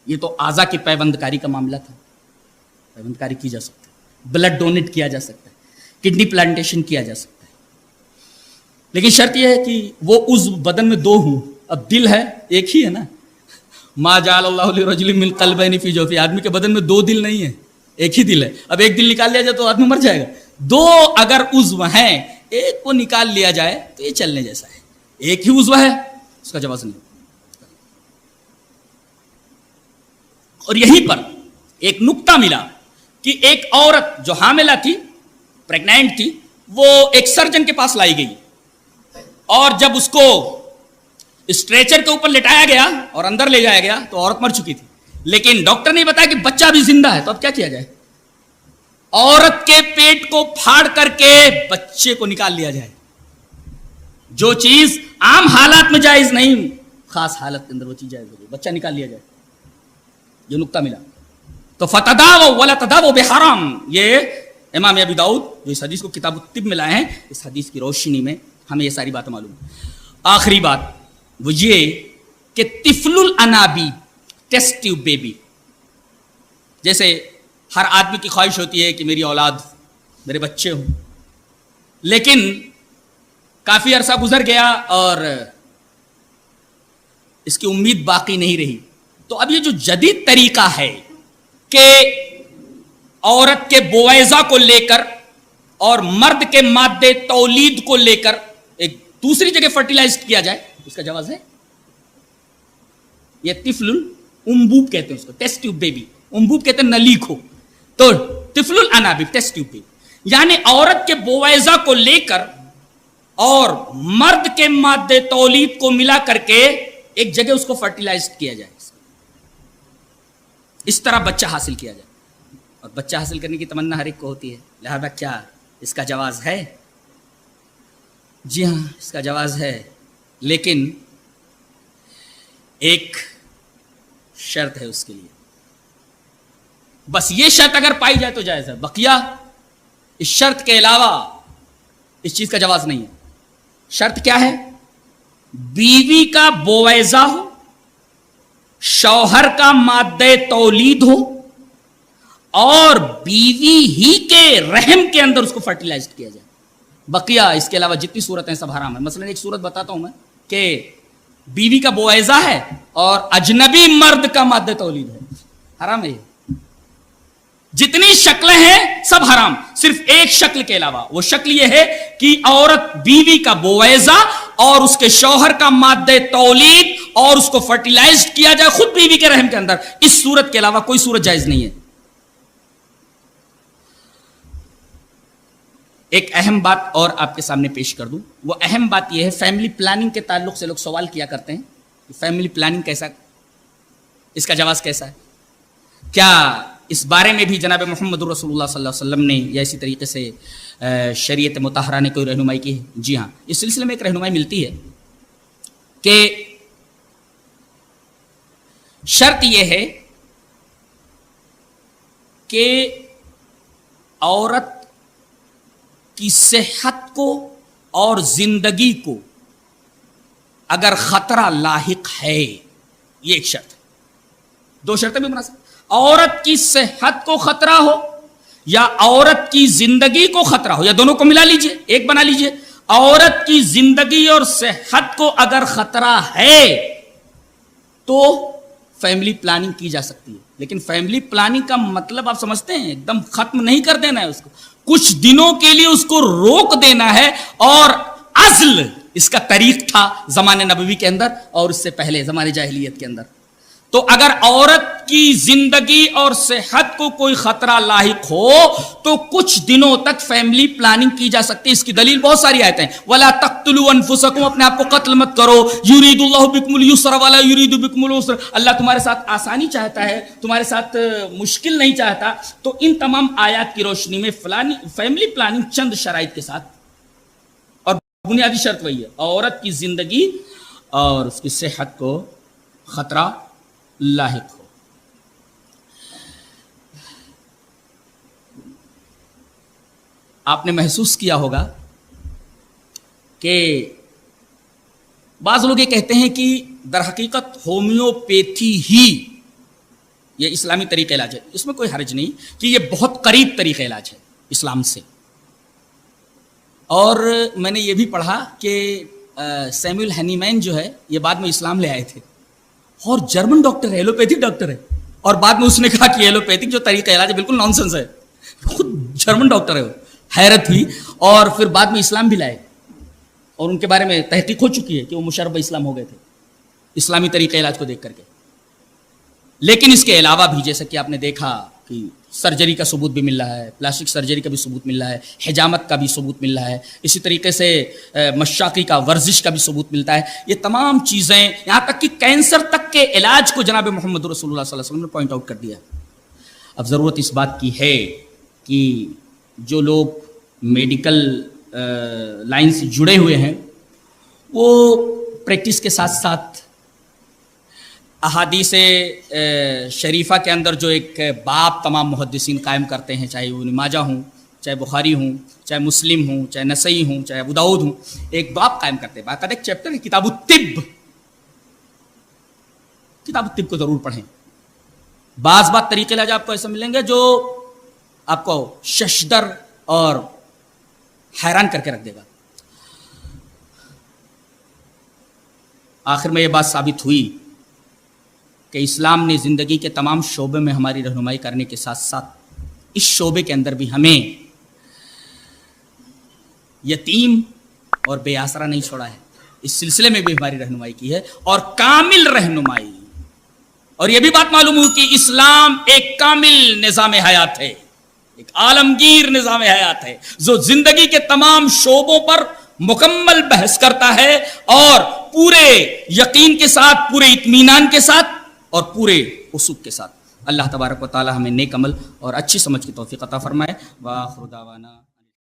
یہ تو اعضا کی پیوند کاری کا معاملہ تھا. پیوند کاری کی جا سکتی ہے, بلڈ ڈونیٹ کیا جا سکتا ہے, کڈنی پلانٹیشن کیا جا سکتا ہے, لیکن شرط یہ ہے کہ وہ عضو بدن میں دو ہوں. اب دل ہے ایک ہی ہے نا, ما جعل اللہ لرجل من قلبین فی جوفہ, آدمی کے بدن میں دو دل نہیں ہے, ایک ہی دل ہے. اب ایک دل نکال لیا جائے تو آدمی مر جائے گا. دو اگر عضو ہیں ایک کو نکال لیا جائے تو یہ چلنے جیسا ہے. ایک ہی عضو ہے اس کا جواز نہیں. اور یہیں پر ایک نکتہ ملا کہ ایک عورت جو حاملہ تھی، پریگنینٹ تھی، وہ ایک سرجن کے پاس لائی گئی اور جب اس کو اسٹریچر کے اوپر لٹایا گیا اور اندر لے جایا گیا تو عورت مر چکی تھی، لیکن ڈاکٹر نے بتایا کہ بچہ بھی زندہ ہے. تو اب کیا کیا جائے؟ عورت کے پیٹ کو پھاڑ کر کے بچے کو نکال لیا جائے. جو چیز عام حالات میں جائز نہیں، خاص حالت کے اندر وہ چیز جائز ہوگی، بچہ نکال لیا جائے. یہ نقطہ ملا. تو فتداو ولا تداو بحرام، یہ امام ابی داؤد جو اس حدیث کو کتاب الطب میں لائے ہیں، اس حدیث کی روشنی میں ہمیں یہ ساری باتیں معلوم ہیں. آخری بات وہ یہ کہ طفل الانابی، ٹیسٹ ٹیوب بیبی، جیسے ہر آدمی کی خواہش ہوتی ہے کہ میری اولاد، میرے بچے ہوں، لیکن کافی عرصہ گزر گیا اور اس کی امید باقی نہیں رہی. تو اب یہ جو جدید طریقہ ہے کہ عورت کے بویضہ کو لے کر اور مرد کے مادے تولید کو لے کر ایک دوسری جگہ فرٹیلائز کیا جائے، اس کا جواز ہے. یہ طفل الانبوب کہتے ہیں اس کو، ٹیسٹ ٹیوب بیبی. انبوب کہتے ہیں نلی کو. تو طفل الانابیب، ٹیسٹ ٹیوب بیبی، یعنی عورت کے بویضہ کو لے کر اور مرد کے مادے تولید کو ملا کر کے ایک جگہ اس کو فرٹیلائز کیا جائے، اس طرح بچہ حاصل کیا جائے. اور بچہ حاصل کرنے کی تمنا ہر ایک کو ہوتی ہے، لہذا کیا اس کا جواز ہے؟ جی ہاں، اس کا جواز ہے، لیکن ایک شرط ہے اس کے لیے. بس یہ شرط اگر پائی جائے تو جائز ہے، بقیہ اس شرط کے علاوہ اس چیز کا جواز نہیں ہے. شرط کیا ہے؟ بیوی کا بویضہ ہو، شوہر کا مادہ تولید ہو اور بیوی ہی کے رحم کے اندر اس کو فرٹیلائز کیا جائے. بقیہ اس کے علاوہ جتنی صورتیں سب حرام ہیں. مثلا ایک صورت بتاتا ہوں میں کہ بیوی کا بویضہ ہے اور اجنبی مرد کا مادہ تولید ہے، حرام ہے. جتنی شکلیں ہیں سب حرام، صرف ایک شکل کے علاوہ. وہ شکل یہ ہے کہ عورت بیوی کا بویضہ اور اس کے شوہر کا مادہ تولید اور اس کو فرٹیلائز کیا جائے خود بیوی کے رحم کے اندر. اس صورت کے علاوہ کوئی صورت جائز نہیں ہے. ایک اہم بات اور آپ کے سامنے پیش کر دوں. وہ اہم بات یہ ہے، فیملی پلاننگ کے تعلق سے لوگ سوال کیا کرتے ہیں کہ فیملی پلاننگ کیسا، اس کا جواز کیسا ہے؟ کیا اس بارے میں بھی جناب محمد رسول اللہ صلی اللہ علیہ وسلم نے یا اسی طریقے سے شریعت مطہرہ نے کوئی رہنمائی کی ہے؟ جی ہاں، اس سلسلے میں ایک رہنمائی ملتی ہے کہ شرط یہ ہے کہ عورت کی صحت کو اور زندگی کو اگر خطرہ لاحق ہے، یہ ایک شرط ہے. دو شرطیں بھی مناسب، عورت کی صحت کو خطرہ ہو یا عورت کی زندگی کو خطرہ ہو، یا دونوں کو ملا لیجئے، ایک بنا لیجئے. عورت کی زندگی اور صحت کو اگر خطرہ ہے تو فیملی پلاننگ کی جا سکتی ہے. لیکن فیملی پلاننگ کا مطلب آپ سمجھتے ہیں، ایک دم ختم نہیں کر دینا ہے اس کو، کچھ دنوں کے لیے اس کو روک دینا ہے. اور عزل اس کا طریق تھا زمانے نبوی کے اندر اور اس سے پہلے زمانے جاہلیت کے اندر. تو اگر عورت کی زندگی اور صحت کو کوئی خطرہ لاحق ہو تو کچھ دنوں تک فیملی پلاننگ کی جا سکتی ہے. اس کی دلیل بہت ساری آیتیں ہیں. وَلَا تَقْتُلُوا أَنفُسَكُمْ، اپنے آپ کو قتل مت کرو. يُرِيدُ اللَّهُ بِكُمُ الْيُسْرَ وَلَا يُرِيدُ بِكُمُ الْعُسْرَ، اللہ تمہارے ساتھ آسانی چاہتا ہے، تمہارے ساتھ مشکل نہیں چاہتا. تو ان تمام آیات کی روشنی میں فیملی پلاننگ چند شرائط کے ساتھ، اور بنیادی شرط وہی ہے عورت کی زندگی اور اس کی صحت کو خطرہ لاحق ہو. آپ نے محسوس کیا ہوگا کہ بعض لوگ یہ کہتے ہیں کہ در حقیقت ہومیوپیتھی ہی یہ اسلامی طریقہ علاج ہے. اس میں کوئی حرج نہیں کہ یہ بہت قریب طریقہ علاج ہے اسلام سے. اور میں نے یہ بھی پڑھا کہ سیموئل ہینیمین جو ہے یہ بعد میں اسلام لے آئے تھے اور جرمن ڈاکٹر ہے، ایلوپیتھک ڈاکٹر ہے، اور بعد میں اس نے کہا کہ ایلوپیتھک جو طریقہ علاج ہے بالکل نانسنس ہے. خود جرمن ڈاکٹر ہے وہ. حیرت ہوئی. اور پھر بعد میں اسلام بھی لائے اور ان کے بارے میں تحقیق ہو چکی ہے کہ وہ مشرب اسلام ہو گئے تھے اسلامی طریقہ علاج کو دیکھ کر کے. لیکن اس کے علاوہ بھی جیسا کہ آپ نے دیکھا کہ سرجری کا ثبوت بھی مل رہا ہے، پلاسٹک سرجری کا بھی ثبوت مل رہا ہے، حجامت کا بھی ثبوت مل رہا ہے، اسی طریقے سے مشاقی کا، ورزش کا بھی ثبوت ملتا ہے. یہ تمام چیزیں، یہاں تک کہ کینسر تک کے علاج کو جناب محمد رسول اللہ صلی اللہ علیہ وسلم نے پوائنٹ آؤٹ کر دیا. اب ضرورت اس بات کی ہے کہ جو لوگ میڈیکل لائن سے جڑے ہوئے ہیں وہ پریکٹس کے ساتھ ساتھ احادیث شریفہ کے اندر جو ایک باب تمام محدثین قائم کرتے ہیں، چاہے وہ ابن ماجہ ہوں، چاہے بخاری ہوں، چاہے مسلم ہوں، چاہے نسائی ہوں، چاہے ابو داؤد ہوں، ایک باب قائم کرتے ہیں. باقاعدہ ایک چیپٹر ہے کتاب الطب. کتاب الطب کو ضرور پڑھیں. بعض طریقے علاج آپ کو ایسے ملیں گے جو آپ کو ششدر اور حیران کر کے رکھ دے گا. آخر میں یہ بات ثابت ہوئی کہ اسلام نے زندگی کے تمام شعبے میں ہماری رہنمائی کرنے کے ساتھ ساتھ اس شعبے کے اندر بھی ہمیں یتیم اور بے آسرا نہیں چھوڑا ہے. اس سلسلے میں بھی ہماری رہنمائی کی ہے، اور کامل رہنمائی. اور یہ بھی بات معلوم ہو کہ اسلام ایک کامل نظام حیات ہے، ایک عالمگیر نظام حیات ہے جو زندگی کے تمام شعبوں پر مکمل بحث کرتا ہے، اور پورے یقین کے ساتھ، پورے اطمینان کے ساتھ اور پورے اصول کے ساتھ. اللہ تبارک و تعالی ہمیں نیک عمل اور اچھی سمجھ کی توفیق عطا فرمائے. وآخر دعوانا